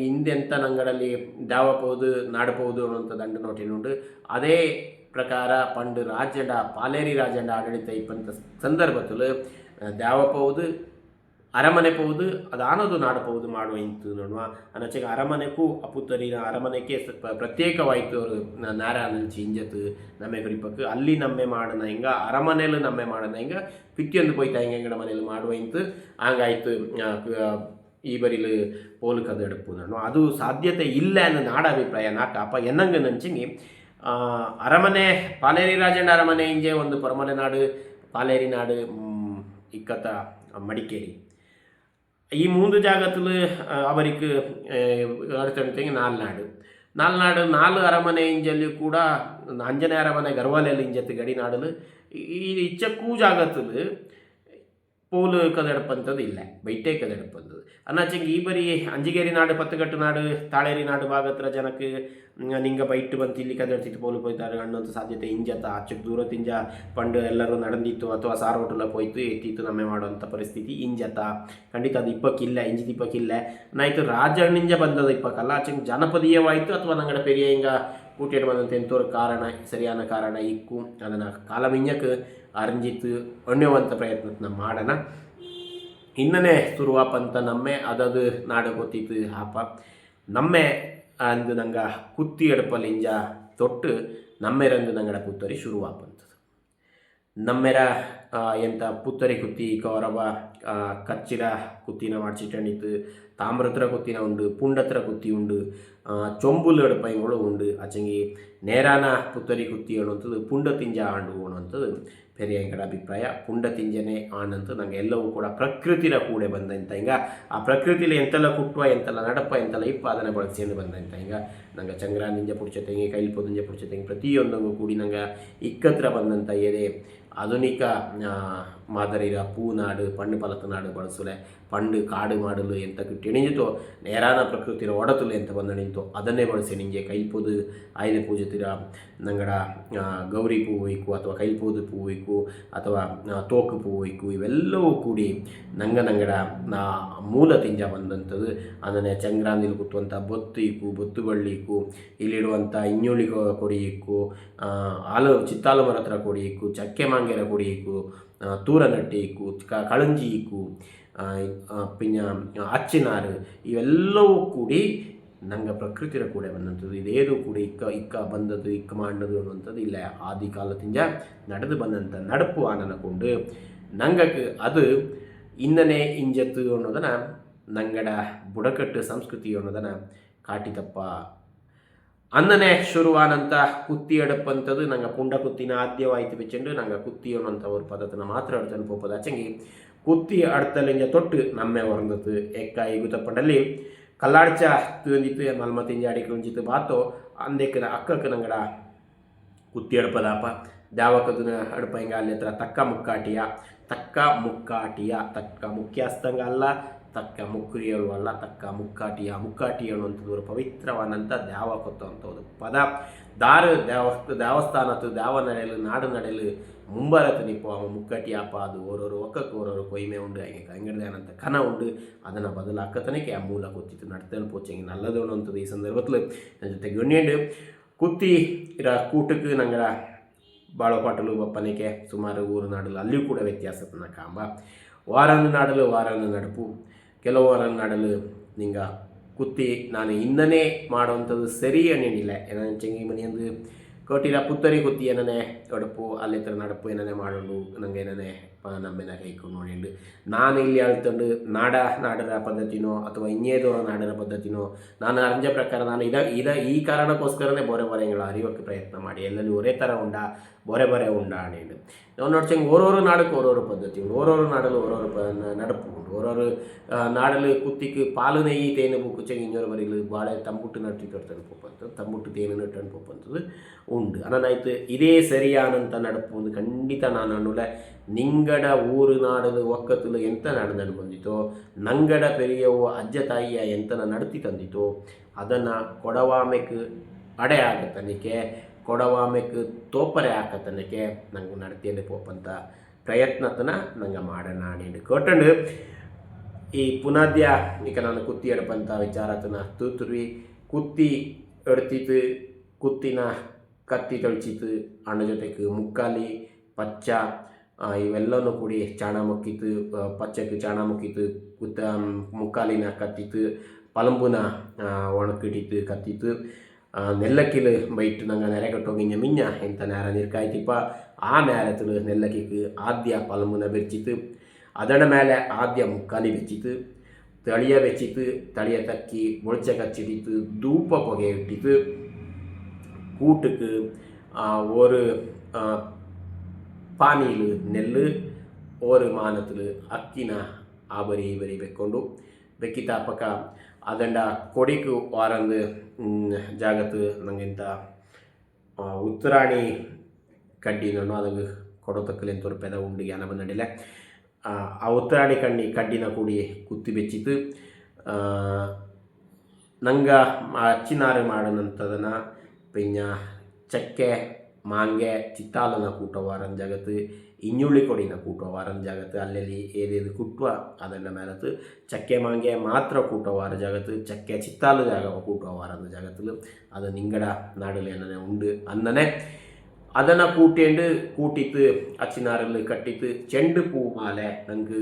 ಹಿಂದೆಂತ ನಂಗಡಲ್ಲಿ ದಾವಪೋದು ನಾಡಪೋದು ಅನ್ನುವಂಥ ದಂಡ ನೋಟಿನುಂಟು ಅದೇ ಪ್ರಕಾರ ಪಂಡು ರಾಜಂಡ ಪಾಲೇರಿ ರಾಜಂಡ ಆಡಳಿತ ಇಪ್ಪಂಥ ಸಂದರ್ಭದಲ್ಲಿ ದಾವಪೋದು ಅರಮನೆ ಪೋದು ಅದಾನದು ನಾಡಪೋದು ಮಾಡುವ ಇಂತು ನೋಡುವ ಅನ್ನಚೆಗೆ ಅರಮನೆಗೂ ಅಪುತ್ತರಿನ ಅರಮನೆಗೆ ಪ್ರತ್ಯೇಕವಾಯಿತು ಅವರು ನಾರಾಯಣಂಚಿ ಇಂಜತ್ತು ನಮ್ಮೆ ಕುರಿಪಕ್ಕೆ ಅಲ್ಲಿ ನಮ್ಮೆ ಮಾಡೋಣ ಹಿಂಗೆ ಅರಮನೆಯಲ್ಲಿ ನಮ್ಮೆ ಮಾಡೋಣ ಹಿಂಗೆ ಪಿತ್ತಿಯೊಂದು ಪೋಯ್ತಾ ಹಿಂಗಡ ಮನೇಲಿ ಮಾಡುವ ಇಂತು ಹಂಗಾಯ್ತು ಈ ಬರಿಲು ಪೋಲು ಕದ ಎಡುಪುದನ್ನು ಅದು ಸಾಧ್ಯತೆ ಇಲ್ಲ ಅನ್ನೋ ನಾಡ ಅಭಿಪ್ರಾಯ ನಾಕಪ್ಪ ಎನ್ನಂಗೆ ನಂಚಿಂಗಿ ಅರಮನೆ ಪಾಲೇರಿ ರಾಜಂಡ ಅರಮನೆ ಇಂಜೆ ಒಂದು ಪರಮಲೆ ನಾಡು ಪಾಲೇರಿ ನಾಡು ಇಕ್ಕತ್ತ ಮಡಿಕೇರಿ ಈ ಮೂಂದು ಜಾಗದಲ್ಲಿ ಅವರಿಗೆ ಅರ್ಥಂಗೆ ನಾಲ್ನಾಡು ನಾಲು ಅರಮನೆ ಇಂಜಲ್ಲಿ ಕೂಡ ಅಂಜನೆ ಅರಮನೆ ಗರ್ವಾಲೆಯಲ್ಲಿ ಇಂಜತ್ತು ಗಡಿ ನಾಡಲು ಈ ಇಚ್ಚಕ್ಕೂ ಜಾಗದಲ್ಲಿ ಪೋಲು ಕದೆಡಪ್ಪಂಥದ್ದು ಇಲ್ಲ ಬೈಟೇ ಕದೆಡಪ್ಪಂಥದ್ದು ಅನ್ನಚಂಗೆ ಈ ಬರೀ ಅಂಜಿಗೇರಿ ನಾಡು ಪತ್ತಗಟ್ಟು ನಾಡು ತಾಳೇರಿ ನಾಡು ಭಾಗತ್ರ ಜನಕ್ಕೆ ನಿಂಗೆ ಬೈಟ್ ಬಂತು ಇಲ್ಲಿ ಕದೆಡ್ತಿತ್ತು ಪೋಲು ಪೋಯ್ತಾರೆ ಅನ್ನೋಂಥ ಸಾಧ್ಯತೆ ಇಂಜತ್ತ ಆಚೆಗೆ ದೂರ ತಿಂಜ ಪಂಡು ಎಲ್ಲರೂ ನಡೆದಿತ್ತು ಅಥವಾ ಸಾರು ಹೋಟೆಲ ಹೋಯ್ತು ಎತ್ತಿತ್ತು ನಮ್ಮೆ ಮಾಡುವಂಥ ಪರಿಸ್ಥಿತಿ ಇಂಜತ್ತ ಖಂಡಿತ ಅದು ಇಪ್ಪಕ್ಕಿಲ್ಲ ಇಂಜಿದ ಇಪ್ಪಕ್ಕಿಲ್ಲ ನಾಯ್ತು ರಾಜನಿಂಜ ಬಂದದ ಇಪ್ಪಕ್ಕಲ್ಲ ಆಚೆಗೆ ಜನಪದೀಯವಾಯಿತು ಅಥವಾ ನಂಗಡ ಪೆರಿಯ ಹಿಂಗೆ ಕೂಟೇಡು ಬಂದಂತೆ ಎಂತೋರ ಕಾರಣ ಸರಿಯಾದ ಕಾರಣ ಇಕ್ಕು ಅದನ್ನು ಕಾಲ ಮಿಂಜಕ್ಕೆ ಅರಂಜಿತ್ತು ಒಣ್ಣೆವಂಥ ಪ್ರಯತ್ನ ಮಾಡೋಣ ಇನ್ನನೇ ಶುರುವಾಪಂತ ನಮ್ಮೆ ಅದದು ನಾಡು ಗೊತ್ತಿತ್ತು ಹಾಪ ನಮ್ಮೆ ಅಂದು ನಂಗೆ ಕುತ್ತಿ ಎಡಪಲಿಂಜ ತೊಟ್ಟು ನಮ್ಮೆರಂದು ನಂಗಡ ಪುತ್ತರಿ ಶುರುವಾಪಂಥದ್ದು ನಮ್ಮೆರ ಎಂತ ಪುತ್ತರಿ ಕುತ್ತಿ ಕೌರವ ಕಚ್ಚಿರ ಕುತ್ತಿನ ಮಾಡಿಸಿಟ್ಟಂಡಿತ್ತು ತಾಮ್ರತ್ರ ಕುತ್ತಿನ ಉಂಡು ಪುಂಡತ್ರ ಕುತ್ತಿ ಉಂಡು ಚೊಂಬುಲು ಎಡಪೈಗಳು ಉಂಡು ಆಚೆಂಗಿ ನೇರಾನ ಪುತ್ತರಿ ಕುತ್ತಿ ಅನ್ನುವಂಥದ್ದು ಪುಂಡ ತಿಂಜ ಆಂಡು ಅನ್ನುವಂಥದ್ದು ಪೆರಿಯ ಎಂಕಡ ಅಭಿಪ್ರಾಯ ಪುಂಡ ತಿಂಜನೆ ಆನಂತ ನಂಗೆ ಎಲ್ಲವೂ ಕೂಡ ಪ್ರಕೃತಿನ ಕೂಡೆ ಬಂದಂತ ಹಿಂಗೆ ಆ ಪ್ರಕೃತಿಲಿ ಎಂತೆಲ್ಲ ಕುಟ್ಟುವ ಎಂತೆಲ್ಲ ನಡಪ ಎಂತೆಲ್ಲ ಇಪ್ಪ ಅದನ್ನು ಬಳಸಿಕೊಂಡು ಬಂದಂತ ಹಿಂಗೆ ನಂಗೆ ಚಂಗ್ರ ನಿಂಜ ಪುಡ್ಚತೆಂಗೆ ಕೈಲ್ಪೋದಿಂಜ ಪುಡ್ಚತೆಂಗೆ ಪ್ರತಿಯೊಂದಂಗೂ ಕೂಡಿ ನಂಗೆ ಇಕ್ಕತ್ರ ಬಂದಂಥ ಏನೇ ಆಧುನಿಕ ಮಾದರಿರ ಪೂನಾಡು ಪಂಡು ಪಲತ ನಾಡು ಬಳಸಲೆ ಪಂಡು ಕಾಡು ಮಾಡಲು ಎಂತ ಕಿಟ್ಟಿಣಿಂಜಿತೋ ನೇರಾನ ಪ್ರಕೃತಿರ ಒಡತಲು ಎಂತ ಬಂದಣಿಂತೋ ಅದನ್ನೇ ಬಳಸಿ ನಿಂಗೆ ಕೈಲ್ಪೋದು ಆಯ್ದೆ ಪೂಜೆತಿರ ನಂಗಡ ಗೌರಿ ಪೂ ಇಕ್ಕು ಅಥವಾ ಕೈಲ್ಪೋದು ಪೂ ಇಕ್ಕು ಅಥವಾ ತೋಕು ಪೂ ಇಕ್ಕು ಇವೆಲ್ಲವೂ ಕೂಡಿ ನಂಗಡ ಮೂಲ ತಿಂಜ ಬಂದಂಥದ್ದು ಅದನ್ನೇ ಚಂಗ್ರಾಂದಿಲು ಕುತ್ತುವಂಥ ಬೊತ್ತು ಇಕ್ಕು ಬೊತ್ತು ಬಳ್ಳಿ ಇಕ್ಕು ಇಲ್ಲಿಡುವಂಥ ಇಂಜುಳಿ ಕೊಡಿ ಇಕ್ಕು ಚಿತ್ತಾಲು ಮರ ಹತ್ರ ಕೊಡಿ ಇಕ್ಕು ಚಕ್ಕೆ ಮಾಂಗೆರ ಕೊಡಿ ಇಕ್ಕು ತೂರ ನಟ್ಟಿ ಇಕ್ಕು ಕಳಂಜಿ ಇಕ್ಕು ಪಿನ್ನ ಅಚ್ಚಿನಾರು ಇವೆಲ್ಲವೂ ಕೂಡಿ ನಂಗೆ ಪ್ರಕೃತಿಯ ಕೂಡ ಬಂದಂಥದ್ದು ಇದೇದು ಕೂಡ ಇಕ್ಕ ಬಂದದ್ದು ಇಕ್ಕ ಮಾಡದು ಅನ್ನುವಂಥದ್ದು ಇಲ್ಲ ಆದಿ ಕಾಲದಿಂದ ನಡೆದು ಬಂದಂಥ ನಡಪು ಆನನಕೊಂಡು ನಂಗಕ್ಕೆ ಅದು ಇನ್ನನೇ ಇಂಜತ್ತು ಅನ್ನೋದನ್ನು ನಂಗಡ ಬುಡಕಟ್ಟು ಸಂಸ್ಕೃತಿ ಅನ್ನೋದನ್ನು ಕಾಟಿತಪ್ಪ ಅನ್ನನೇ ಶುರುವಾನಂಥ ಕುತ್ತಿ ಎಡಪ್ಪಂಥದ್ದು ನಂಗೆ ಪುಂಡ ಕುತ್ತಿನ ಆದ್ಯವಾಯಿತು ಬೆಚ್ಚಂಡು ನಂಗೆ ಕುತ್ತಿ ಅನ್ನೋಂಥ ಅವ್ರ ಪದತನ ಮಾತ್ರ ಅಡ್ತಾನೆ ಪೋಪದ ಆಚಂಗಿ குத்தி அடுத்தலிஞ்ச தொட்டு நம்மை உறந்தது எக்காய் குத்தப்பண்டಲ್ಲಿ கல்லாடிச்ச தூந்தித்து மல்மத்திஞ்ச அடிக்கு உஞ்சித்து பார்த்தோ ಅಂದೇಕನ ಅಕ್ಕಕ್ಕೆ ನಂಗಡ ಕುತ್ತಿ ಅಡಪದಪ್ಪ ದ್ಯಾವಕದನ ಅಡಪ ಹಿಂಗ ಅಲ್ಲಿ ಹತ್ರ ತಕ್ಕ ಮುಖ್ಯಸ್ತಂಗ ಅಲ್ಲ ತಕ್ಕ ಮುಕ್ರಿಯರು ಅಲ್ಲ ತಕ್ಕ ಮುಕ್ಕಾಟಿಯ ಅನ್ನುವಂಥದ್ದು ಒಂದು ಪವಿತ್ರವಾದಂಥ ದ್ಯಾವಕತ್ತು ಅಂಥದ್ದು ಪದ ದೇವಸ್ಥಾನತ್ತು ದ್ಯಾವ ನಡೆಯಲು ನಾಡು ನಡೆಯಲು ಮುಂಬರತ್ತು ನಿಪ್ಪು ಅವ ಮುಕ್ಕಟಿಯಪ್ಪ ಅದು ಓರೋರು ಒಕ್ಕಕ್ಕೆ ಓರೋರು ಕೊಯ್ಮೆ ಉಂಡು ಹಂಗೆ ಅಂಗಡಿದೇನಂತ ಕನ ಉಂಡು ಅದನ್ನು ಬದಲಾಕತನಕ್ಕೆ ಆ ಮೂಲ ಕೊಚ್ಚಿತ್ತು ನಡ್ತೇನೆ ಪೋಚಂಗೆ ನಲ್ಲದು ಅನ್ನುವಂಥದ್ದು ಈ ಸಂದರ್ಭದಲ್ಲಿ ನನ್ನ ಜೊತೆ ಗಣ್ಯಂಡು ಕುತ್ತಿ ಇರ ಕೂಟಕ್ಕೆ ನಂಗಡ ಬಾಳಪಾಟಲು ಬಪ್ಪನಿಕೆ ಸುಮಾರು ಊರು ನಾಡಲು ಅಲ್ಲಿಯೂ ಕೂಡ ವ್ಯತ್ಯಾಸತನ ಕಾಂಬ ವಾರನ್ನು ನಾಡಲು ವಾರನ್ನು ನಡುಪು ಕೆಲವು ವಾರನ್ನು ನಾಡಲು ನಿಂಗ ಕುತ್ತಿ ನಾನು ಇನ್ನನೇ ಮಾಡುವಂಥದ್ದು ಸರಿ ಅನ್ನೇನಿಲ್ಲ ಏನೋ ಚೆಂಗಿ ಮನೆಯಂದು ಕೋಟಿರ ಪುತ್ತರಿ ಕುತ್ತಿ ಏನನೇ ಒಡಪು ಅಲ್ಲಿ ಥರ ನಡಪು ಏನನೇ ಮಾಡೋದು ನಂಗೆ ಏನನೇ ನಮ್ಮೆನ ಕೈಕೊಂಡು ನೋಡಿಂಡು ನಾನು ಇಲ್ಲಿ ಹೇಳ್ತಂಡು ನಾಡರ ಪದ್ಧತಿನೋ ಅಥವಾ ಇನ್ನೇದೋರ ನಾಡರ ಪದ್ಧತಿನೋ ನಾನು ಅರಂಜ ಪ್ರಕಾರ ನಾನು ಈ ಕಾರಣಕ್ಕೋಸ್ಕರನೇ ಬೋರೆ ಎಂಗಳ ಅರಿವಕ್ಕೆ ಪ್ರಯತ್ನ ಮಾಡಿ ಎಲ್ಲಲ್ಲಿ ಒರೇ ಥರ ಬೋರೆ ಉಂಡ ಅನೇನು ನಾವು ನೋಡ್ಚಂಗೆ ಓರೋರು ನಾಡಕ್ಕೆ ಓರೋರು ಪದ್ಧತಿ ಉಂಟು ಓರೋರು ನಾಡಲು ನಡಪು ಉಂಟು ಓರೋರು ನಾಡಲು ಕುತ್ತಿக்கு ಪಾಲು ನೆಯ್ಯಿ ತೇನು ಬುಕ್ಕು ಚೆಂಗೆ ಇನ್ನೊರು ಬರೀಲು ಬಾಳೆ ತಂಬುಟ್ಟು ನಟ್ಟಿ ತೊಡ್ತಾನೆ ಪೋಪಂತ ತಂಬುಟ್ಟು ತೇನು ನಟ್ಟನ್ನು ಪೋಪಂತದ್ದು ಉಂಡು ಅನ್ನನಾಯ್ತು ಇದೇ ಸರಿಯಾನಂತ ನಡಪು ಒಂದು ಖಂಡಿತ ನಾನು ಅನ್ನುಲ ನಿಂಗಡ ಊರು ನಾಡಲು ಒಕ್ಕತ್ತಲು ಎಂತ ನಡೆದನು ಬಂದಿತೋ ನಂಗಡ ಪೆರಿಯವು ಅಜ್ಜ ತಾಯಿಯ ಎಂತನ ನಡತಿ ತಂದಿತೋ ಅದನ್ನು ಕೊಡವಾಮೆಕ್ ಅಡೆ ಆಗತ್ತನಿಕೆ ಕೊಡವಾಮೆಕ್ ತೋಪರೆ ಹಾಕತನಕ್ಕೆ ನಂಗೆ ನಡತಿಯಲ್ಲಿ ಪೋಪಂತ ಪ್ರಯತ್ನತನ ನಂಗೆ ಮಾಡೋಣ ನೀನು ಕೊಟ್ಟಂಡು ಈ ಪುನಾದ್ಯ ಈಗ ನಾನು ಕುತ್ತಿ ಎಡಪಂತ ವಿಚಾರತನ ತೂತುರ್ವಿ ಕುತ್ತಿ ಎಡ್ತಿತ್ತು ಕುತ್ತಿನ ಕತ್ತಿ ತೊಳ್ಚಿತ್ತು ಅಣ್ಣ ಜೊತೆಗೆ ಮುಕ್ಕಾಲಿ ಪಚ್ಚ ಇವೆಲ್ಲನೂ ಕೂಡಿ ಚಾಣ ಮುಕ್ಕಿತ್ತು ಪಚ್ಚಕ್ಕೆ ಚಾಣ ಮುಕ್ಕಿತ್ತು ಮುಕ್ಕಾಲಿನ ಕತ್ತಿತ್ತು ಪಲಂಬುನ ಒಣಕಿಟ್ಟಿತ್ತು ಕತ್ತಿತ್ತು ನೆಲ್ಲಕ್ಕಿಲು ಬೈಟ್ಟು ನಂಗೆ ನೆರೆ ಕಟ್ಟೋಗಿಂಜ ಮಿಂಜ ಎಂತ ನೇರ ನಿರ್ಕಾಯ್ತಿಪ್ಪ ಆ ನೇರത്തിൽ ನೆಲ್ಲಕ್ಕಿಗೆ ಆದ್ಯ ಪಲಂಬುನ ಬೆಚ್ಚಿತ್ತು ಅದರ ಮೇಲೆ ಆದ್ಯ ಮುಕ್ಕಾಲಿ ಬೆಚ್ಚಿತ್ತು ತಳಿಯ ಬೆಚ್ಚಿತ್ತು ತಳಿಯ ತಕ್ಕಿ ಬೊಳ್ಚ ಕಚ್ಚಿಡಿತ್ತು ಧೂಪ ಹೊಗೆ ಇಟ್ಟಿತ್ತು கூட்டுக்கு ஒரு ಪಾನೀಲು ನೆಲ್ಲು ஒரு ಮಾನத்தில் ಅಕ್ಕಿನ ಆಬರಿ ಬರಿ ಬೆಕ್ಕೊಂಡು ಬೆಕ್ಕಿತಾಪಕ ಅದಂಡ ಕೊಡಿಕು ವಾರಂದು ಜಾಗತ್ತು ನಂಗಿಂತ ಉತ್ತರಾಣಿ ಕಡ್ಡಿನೂ ಅದಕ್ಕೆ ಕೊಡೋತಕ್ಕಲೆಂತ ಒಂದು ಪೆದ ಉಂಡು ಜ್ಞಾನ ಬಂದಡಿಲ್ಲ ಆ ಉತ್ತರಾಣಿ ಕಡ್ಡಿನ ಕೂಡಿ ಕುತ್ತಿ ಬೆಚ್ಚಿತ್ತು ನಂಗೆ ಅಚ್ಚಿನಾರು ಮಾಡನಂಥದನ್ನು പിന്നെ ಚಕ್ಕೆ ಮಾಂಗೆ ಚಿತ್ತಾಲನ ಕೂಟೋ ವಾರನ ಜಗತ್ತು ಇഞ്ഞുಳ್ಳಿ ಕೊಡಿನ ಕೂಟೋ ವಾರನ ಜಗತ್ತು ಅಲ್ಲೆಲ್ಲಿ ಏದೇದು ಕುಟ್ಟುವ ಅದನ್ನ ಮೇಲತ್ತು ಚಕ್ಕೆ ಮಾಂಗೆ ಮಾತ್ರ ಕೂಟೋ ವಾರ ಜಗತ್ತು ಚಕ್ಕೆ ಚಿತ್ತಾಲು ಜಾಗ ಕೂಟೋ ವಾರನ ಜಗತ್ತು ಅದು ನಿಂಗಡ ನಾಡಲ್ಲಿ ಏನನೇ ಉಂಡು ಅನ್ನನೆ ಅದನ್ನು ಕೂಟಿತ್ತು ಅಚ್ಚಿನಾರಲ್ಲಿ ಕಟ್ಟಿತ್ತು ಚೆಂಡು ಪೂ ಮಾಲೆ ನಂಗೆ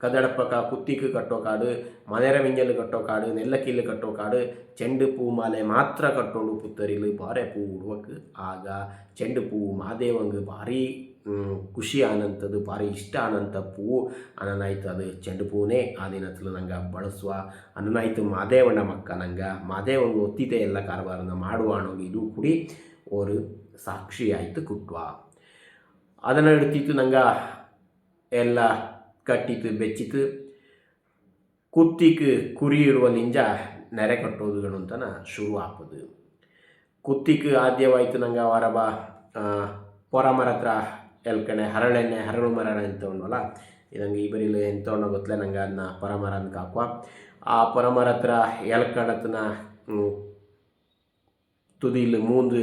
ಕದಡಪ್ಪಕ ಕುತ್ತಿಗೆ ಕಟ್ಟೋ ಕಾಡು ಮನೆರ ಮಿಂಜಲು ಕಟ್ಟೋ ಕಾಡು ನೆಲ್ಲಕ್ಕಿಲ್ಲು ಕಟ್ಟೋ ಕಾಡು ಚೆಂಡು ಪೂ ಮಾಲೆ ಮಾತ್ರ ಕಟ್ಟೋಂಡು ಪುತ್ತರಿಲು ಬಾರೆ ಪೂ ಉಡುವಕ್ಕೆ ಆಗ ಚೆಂಡು ಪೂ ಮಾದೇವಂಗೆ ಭಾರಿ ಖುಷಿ ಆನಂತದ್ದು ಭಾರಿ ಇಷ್ಟ ಆನಂತ ಪೂವು ಅನ್ನನಾಯ್ತು ಅದು ಚೆಂಡು ಪೂನೇ ಆ ದಿನத்தில் ನಂಗೆ ಬಳಸುವ ಅನ್ನನಾಯ್ತು ಮಾದೇವಣ್ಣ ಮಕ್ಕ ನಂಗೆ ಮಾದೇವಂಗೆ ಒತ್ತಿತೆ ಎಲ್ಲ ಕಾರವಾರನ ಮಾಡುವ ಅನ್ನೋದು ಇದು ಕೂಡಿ ஒரு ಸಾಕ್ಷಿ ಆಯಿತು ಕುಟ್ವಾ ಅದನ್ನು எடுத்திತ್ತು ನಂಗೆ ಎಲ್ಲ ಕಟ್ಟಿತ್ತು ಬೆಚ್ಚಿತ್ತು ಕುತ್ತಿಗೆ ಕುರಿ ಇಡುವಲ್ಲಿಂಜ ನೆರೆ ಕಟ್ಟೋದುಗಳು ಅಂತನ ಶುರು ಆಪದು ಕುತ್ತಿಗೆ ಆದ್ಯವಾಯಿತು ನಂಗೆ ಅವರಬ ಪೊರಮರ ಹತ್ರ ಎಲ್ಕಣೆ ಹರಳು ಮರ ಅಂತ ಉಂಡಲ್ಲ ಇದಂಗೆ ಈ ಬರೀಲಿ ಎಂತ ಉಣ್ಣೋ ಗೊತ್ತಲೇ ನಂಗೆ ಅದನ್ನ ಪರಮರ ಅಂತ ಹಾಕುವ ಆ ಪರಮರ ಹತ್ರ ಎಲ್ಕಣತನ ತುದಿಲು 3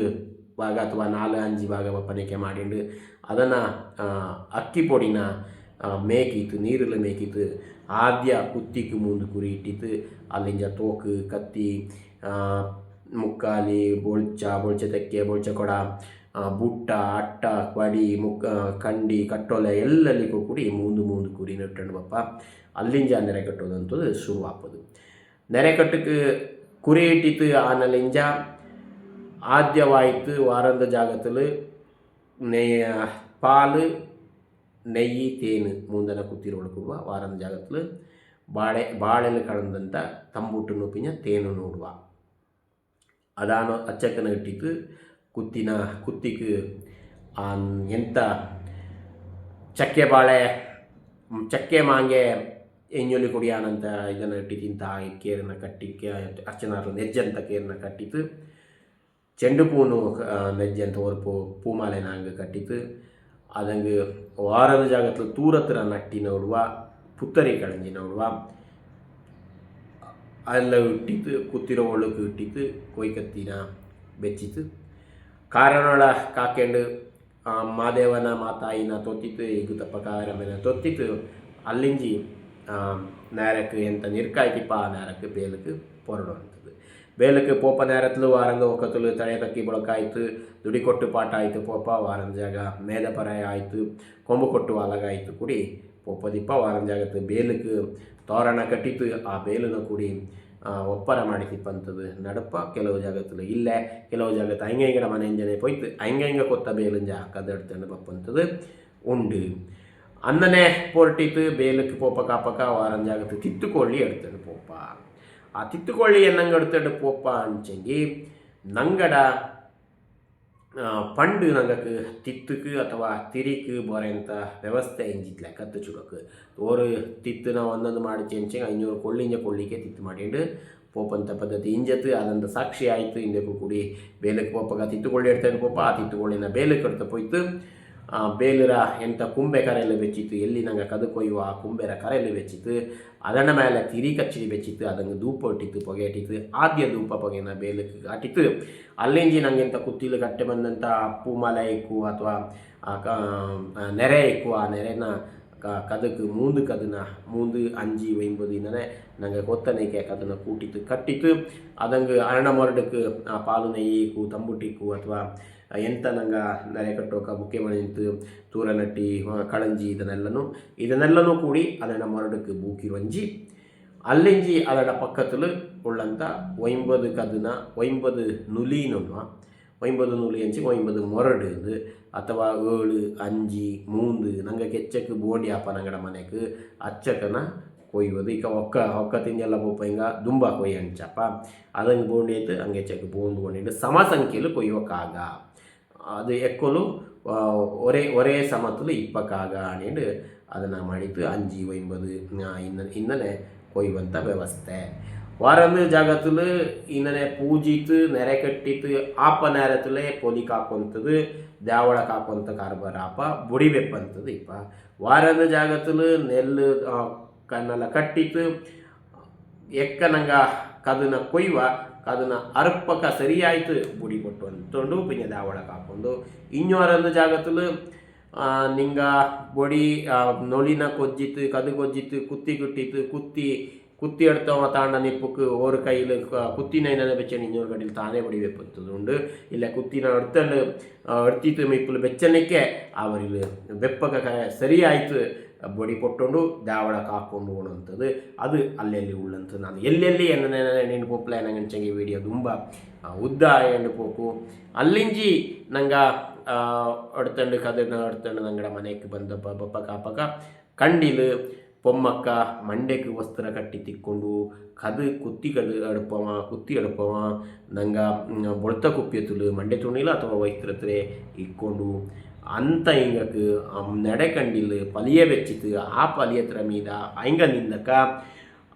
ಭಾಗ ಅಥವಾ 4-5 ಭಾಗ ಒಪ್ಪನಿಕೆ ಮಾಡಿಂಡು ಅದನ್ನು ಅಕ್ಕಿ ಪೊಡಿನ ಮೇಕಿತ್ತು ನೀರಲ್ಲಿ ಮೇಕಿತ್ತು ಆದ್ಯ ಕುತ್ತಿಗೆ ಮುಂದೆ ಕುರಿ ಇಟ್ಟಿತ್ತು ಅಲ್ಲಿಂದ ತೋಕು ಕತ್ತಿ ಮುಕ್ಕಾಲಿ ಬೊಳ್ಚ ತೆಕ್ಕೆ ಬೊಳ್ಚ ಕೊಡ ಬುಟ್ಟ ಅಟ್ಟ ಕಡಿ ಕಂಡಿ ಕಟ್ಟೋಲೆ ಎಲ್ಲಲ್ಲಿಗೂ ಕೂಡಿ ಮೂಂದು ಕುರಿ ನೆಟ್ಟಂಡು ಬಪ್ಪ ಅಲ್ಲಿಂಜ ನೆರೆ ಕಟ್ಟೋದಂಥದ್ದು ಶುರು ಆಪದು ನೆರೆ ಕಟ್ಟಕ್ಕೆ ಕುರಿ ಇಟ್ಟಿತ್ತು ಆನಲ್ಲಿಂಜ ಆದ್ಯವಾಯಿತು ವಾರಂದ ಜಾಗத்தில் ಪಾಲು ನೆಯ್ಯಿ ತೇನು ಮುಂದನ ಕುತ್ತಿರೋಳು ಕೊಡುವ ವಾರಂದ ಜಾಗத்தில் ಬಾಳೆಲು ಕಳಂದಂಥ ತಂಬುಟ್ಟು ನೂಪಿನ ತೇನು ನೋಡುವ ಅದಾನು ಅಚ್ಚಕ್ಕನ ಇಟ್ಟಿತ್ತು ಕುತ್ತಿಗೆ ಎಂತ ಚಕ್ಕೆ ಬಾಳೆ ಚಕ್ಕೆ ಮಾಂಗೆ ಎಂಜೊಲಿ ಕುಡಿಯಾನಂತ ಇದನ್ನು ಇಟ್ಟು ತಿಂತ ಕೇರನ್ನ ಕಟ್ಟಿ ಅರ್ಚನಾರು ನೆಜ್ಜಂತ ಕೇರನ್ನ ಕಟ್ಟಿತು ಚೆಂಡು ಪೂನು ನೆಜ್ಜಂತ ஒரு பூமாலை நாங்கள் கட்டித்து அதங்கு வாரத ஜாகத்தில் தூரத்தில் நட்டி நோடுவா புத்தரி களைஞ்சி நோடுவா அதில் ಇಟ್ಟಿತ್ತು ಕುತ್ತಿರೋ ಒಳಗೆ ಇಟ್ಟಿತ್ತು ಕೊಯ್ಕತ್ತಿನ ಬೆಚ್ಚಿತ್ತು ಕಾರಣೊಳ ಕಾಕೆಂಡು ಮಾದೇವನ ಮಾತಾಯಿನ ತೊತ್ತಿತ್ತು ಈಗ ತಪ್ಪಕಾರಮನ ತೊತ್ತಿತ್ತು ಅಲ್ಲಿಂಜಿ நேரக்கு ಎಂತ ನಿರ್ಕಾಯ್ತಿಪ್ಪ ಆ நேரக்கு ಬೇಲಕ್ಕೆ பொருடுವಂಥದ್ದು ಬೇಲಕ್ಕೆ ಪೋಪ நேரத்தில் ವಾರಂಗ ಒಕ್ಕತ್ತಲು ತಳೆ ತಕ್ಕಿ ಬಳಕಾಯ್ತು ದುಡಿ ಕೊಟ್ಟು ಪಾಠ ಆಯಿತು ಪೋಪ ವಾರಂದ ಜಾಗ ಮೇದ ಪರಾಯ ಆಯಿತು ಕೊಂಬು ಕೊಟ್ಟು ಅಲಗಾಯಿತು ಕೂಡಿ ಪೋಪದಿಪ್ಪ ವಾರಂದ ಜಾಗತ್ತು ಬೇಲಕ್ಕೆ ತೋರಣ ಕಟ್ಟಿತ್ತು ಆ ಬೇಲನ್ನು ಕೂಡಿ ಒಪ್ಪರ ಮಾಡಿತಿಪ್ಪಂಥದ್ದು ನಡಪ ಕೆಲವು ಜಾಗತ್ತಲು ಇಲ್ಲೇ ಕೆಲವು ಜಾಗತ್ತು ಹಂಗೆ ಮನೆ ಎಂಜನೆ ಪೋಯ್ತು ಹಂಗೆ ಕೊತ್ತ ಬೇಲಂಜ ಕದಡ್ತಂಡು ಬಪ್ಪಂಥದ್ದು ಉಂಡು ಅನ್ನನೇ ಪೊರ್ಟಿತ್ತು ಬೇಲಕ್ಕೆ ಪೋಪ ಕಾಪಕ ವಾರಂ ಜಾಗತ್ತು ತಿತ್ತುಕೊಳ್ಳಿ ಎಡ್ತಂಡು ಪೋಪ ಆ ತಿತ್ತುಕೊಳ್ಳಿ ಎನ್ನಂಗೆ ಎಡ್ತಂಡು ಪೋಪ ಅಂಚಂಗಿ ನಂಗಡ ಪಂಡು ನಂಗಕ್ಕೆ ತಿತ್ತುக்கு ಅಥವಾ ತಿರಿக்கு ಬರೆಂತ ವ್ಯವಸ್ಥೆ ಎಂಜಿತ್ಲೆ ಕತ್ತು ಚುಡಕ್ಕೆ ஒரு ತಿತ್ತುನ ಒಂದೊಂದು ಮಾಡಿ ಚೆಂಚಂಗೆ 500 ಕೊಳ್ಳಿಂಜ ಕೊಳ್ಳಿಗೆ ತಿತ್ತು ಮಾಡಿಂಡು ಪೋಪಂತ ಪದ್ಧತಿ ಇಂಜತ್ತು ಅದಂತ ಸಾಕ್ಷಿ ಆಯಿತು ಇಂದಕ್ಕೂ ಕೂಡಿ ಬೇಲಕ್ಕೆ ಪೋಪಗ ತಿತ್ತುಕೊಳ್ಳಿ ಎಡ್ತಾನೆ ಪೋಪ ಆ ತಿತ್ತುಕೊಳ್ಳಿನ ಬೇಲಕ್ಕೆ ಎಡ್ತ ಪೋಯ್ತು ಬೇಲರ ಎಂತ ಕುಂಬೆ ಕರೆಯಲ್ಲಿ ಬೆಚ್ಚಿತ್ತು ಎಲ್ಲಿ ನಂಗೆ ಕದು ಕೊಯ್ಯುವ ಆ ಕುಂಬೆರ ಕರೆಯಲ್ಲಿ ಬೆಚ್ಚಿತ್ತು ಅದನ್ನ ಮೇಲೆ ತಿರಿ ಕಚ್ಚಿಡಿ ಬೆಚ್ಚಿತ್ತು ಅದನ್ನು ಧೂಪ ಇಟ್ಟಿತ್ತು ಹೊಗೆ ಇಟ್ಟಿತ್ತು ಆದ್ಯ ಧೂಪ ಹೊಗೆನ ಬೇಲಕ್ಕೆ ಕಾಟಿತ್ತು ಅಲ್ಲಿಂಜಿ ನಂಗೆ ಎಂತ ಕುತ್ತಿಲು ಕಟ್ಟೆ ಬಂದಂಥ ಪೂಮಾಲೆ ಇಕ್ಕು ಅಥವಾ ನೆರೆ ಇಕ್ಕು ಆ ನೆರೆನ ಕದಕ್ಕೆ ಮೂಂದು ಕದನ ಮೂಂದು ಅಂಜಿ ಒಯ್ಯುವುದಿನೇ ನಂಗೆ ಕೊತ್ತನೆಗೆ ಕದನ ಕೂಟಿತ್ತು ಕಟ್ಟಿತ್ತು ಅದಂಗೆ ಅರಣ ಮೊರಡಕ್ಕೆ ಪಾಲು ನೆಯ್ಯಿಕ್ಕು ತಂಬುಟಿಕ್ಕು ಅಥವಾ ಎಂತ ನಂಗೆ ನೆರೆ ಕಟ್ಟೋಕ ಬುಕ್ಕೆ ಮನೆ ನಿಂತು ತೂರ ನಟ್ಟಿ ಕಳಂಜಿ ಇದನ್ನೆಲ್ಲನೂ ಕೂಡಿ ಅದನ್ನ ಮೊರಡಕ್ಕೆ ಬೂಕಿರುವಂಜಿ ಅಲ್ಲಿಂಜಿ ಅದರ ಪಕ್ಕದಲ್ಲಿ ಉಳ್ಳಂಥ 9 ಕದನ 9 ನುಲಿನೊನ್ನುವ 9 ನುಲಿ ಅಂಚಿ 9 ಮೊರಡು ಅಥವಾ 7 5 3 ನಂಗೆ ಕೆಚ್ಚಕ್ಕೆ ಬೋಂಡಿ ಆಪ ನಂಗಡ ಮನೆಗೆ ಅಚ್ಚಕನ ಕೊಯ್ಯುವುದು ಈಗ ಒಕ್ಕ ತಿಂಜೆಲ್ಲ ಪೋಪ ಹಿಂಗೆ ದುಂಬ ಕೊಯ್ಯ ಅಂಚಪ್ಪ ಅದಂಗೆ ಬೋಂಡಿ ಆಯ್ತು ಹಂಗೆ ಚೆಕ್ ಬೋಂದು ಕೊಂಡಿಟ್ಟು ಸಮ ಸಂಖ್ಯೆಯಲ್ಲಿ ಕೊಯ್ಯೋಕ್ಕಾಗ ಅದು ಎಕ್ಕೊಲು ಒರೇ ಸಮತಲು ಇಪ್ಪಕ್ಕಾಗ ಅನೇಡು ಅದನ್ನು ಮಾಡಿದ್ದು 5 9 ಇನ್ನನೇ ಕೊಯ್ಯುವಂಥ ವ್ಯವಸ್ಥೆ ವಾರಂದು ಜಾಗத்தில் ಇನ್ನನೆ ಪೂಜಿತು ನೆರೆ ಕಟ್ಟಿತು ಆಪ ನೇರத்தில் ಪೊಲಿ ಕಾಕೊಂತದು ದ್ಯಾವಳ ಕಾಕೊಂತ ಕಾರ್ಬಾರ ಆಪ ಬುಡಿ ಬೆಪ್ಪಂತದ್ದು ಇಪ್ಪ ವಾರಂದು ಜಾಗத்தில் ನೆಲ್ಲು ಕಣ್ಣೆಲ್ಲ ಕಟ್ಟಿತು ಎಕ್ಕ ನಂಗ ಕದನ ಕೊಯ್ಯುವ ಅದನ್ನು ಅರ್ಪಕ ಸರಿಯಾಯಿತು ಬುಡಿ ಕೊಟ್ಟು ಅಂತೊಂಡು ಪಿಂಜ ದಾವಳಕ್ಕೆ ಹಾಕೊಂಡು ಇನ್ನೊಂದು ಜಾಗದಲ್ಲಿ ನಿಂಗ ಬೊಡಿ ನೊಳಿನ ಕೊಜ್ಜಿತ್ತು ಕದು ಕೊಜ್ಜಿತ್ತು ಕುತ್ತಿ ಕುಟ್ಟಿತ್ತು ಕುತ್ತಿ ಎಡ್ತವ ತಾಂಡ ನಿಪ್ಪಕ್ಕೆ ಓರ್ ಕೈಲಿ ಕುತ್ತಿನ ಬೆಚ್ಚನ ಇನ್ನೊರು ಕಡೆಯಲ್ಲಿ ತಾನೇ ಬಡಿ ಬೆಪ್ಪತ್ತದುಂಡು ಇಲ್ಲ ಕುತ್ತಿನ ಎಡ್ತಿತ್ತು ಮಿಪ್ಪಲು ಬೆಚ್ಚನಕ್ಕೆ ಅವರಿಗೆ ಬೆಪ್ಪಕ ಸರಿಯಾಯಿತು ಬೊಡಿ ಕೊಟ್ಟುಕೊಂಡು ದಾವಳಕ್ಕೆ ಹಾಕ್ಕೊಂಡು ಹೋಗುವಂಥದ್ದು ಅದು ಅಲ್ಲೆಲ್ಲಿ ಉಳ್ಳಂಥದ್ದು ನಾನು ಎಲ್ಲೆಲ್ಲಿ ನೆನಪು ಪೋಪ್ಲ ನಂಗೆ ವೀಡಿಯೋ ತುಂಬ ಉದ್ದ ಎಂಡುಪೋಕು ಅಲ್ಲಿಂಜಿ ನಂಗೆ ಎಡ್ತಂಡು ಕದನ ಎಡ್ತಂಡು ನಂಗಡ ಮನೆಗೆ ಬಂದ ಬಪ್ಪ ಕಾಪಕ ಕಂಡಿಲು ಪೊಮ್ಮಕ್ಕ ಮಂಡೆಗೆ ವಸ್ತ್ರ ಕಟ್ಟಿ ತಿಕ್ಕೊಂಡು ಕುತ್ತಿ ಎಡಪವ ನಂಗೆ ಬೊಳ್ತ ಕುಪ್ಪಿಯತುಲು ಮಂಡೆ ತುಣಿಲ ಅಥವಾ ವೈತ್ರತ್ರೆ ಇಕ್ಕೊಂಡು ಅಂತ ಹಿಂಗಕ್ಕೆ ನಡೆ ಕಂಡಿಲ್ಲ ಪಲಿಯ ಬೆಚ್ಚಿತ್ತು ಆ ಪಲಿಯತ್ರ ಮೀದ ಹಂಗ ನಿಂದಕ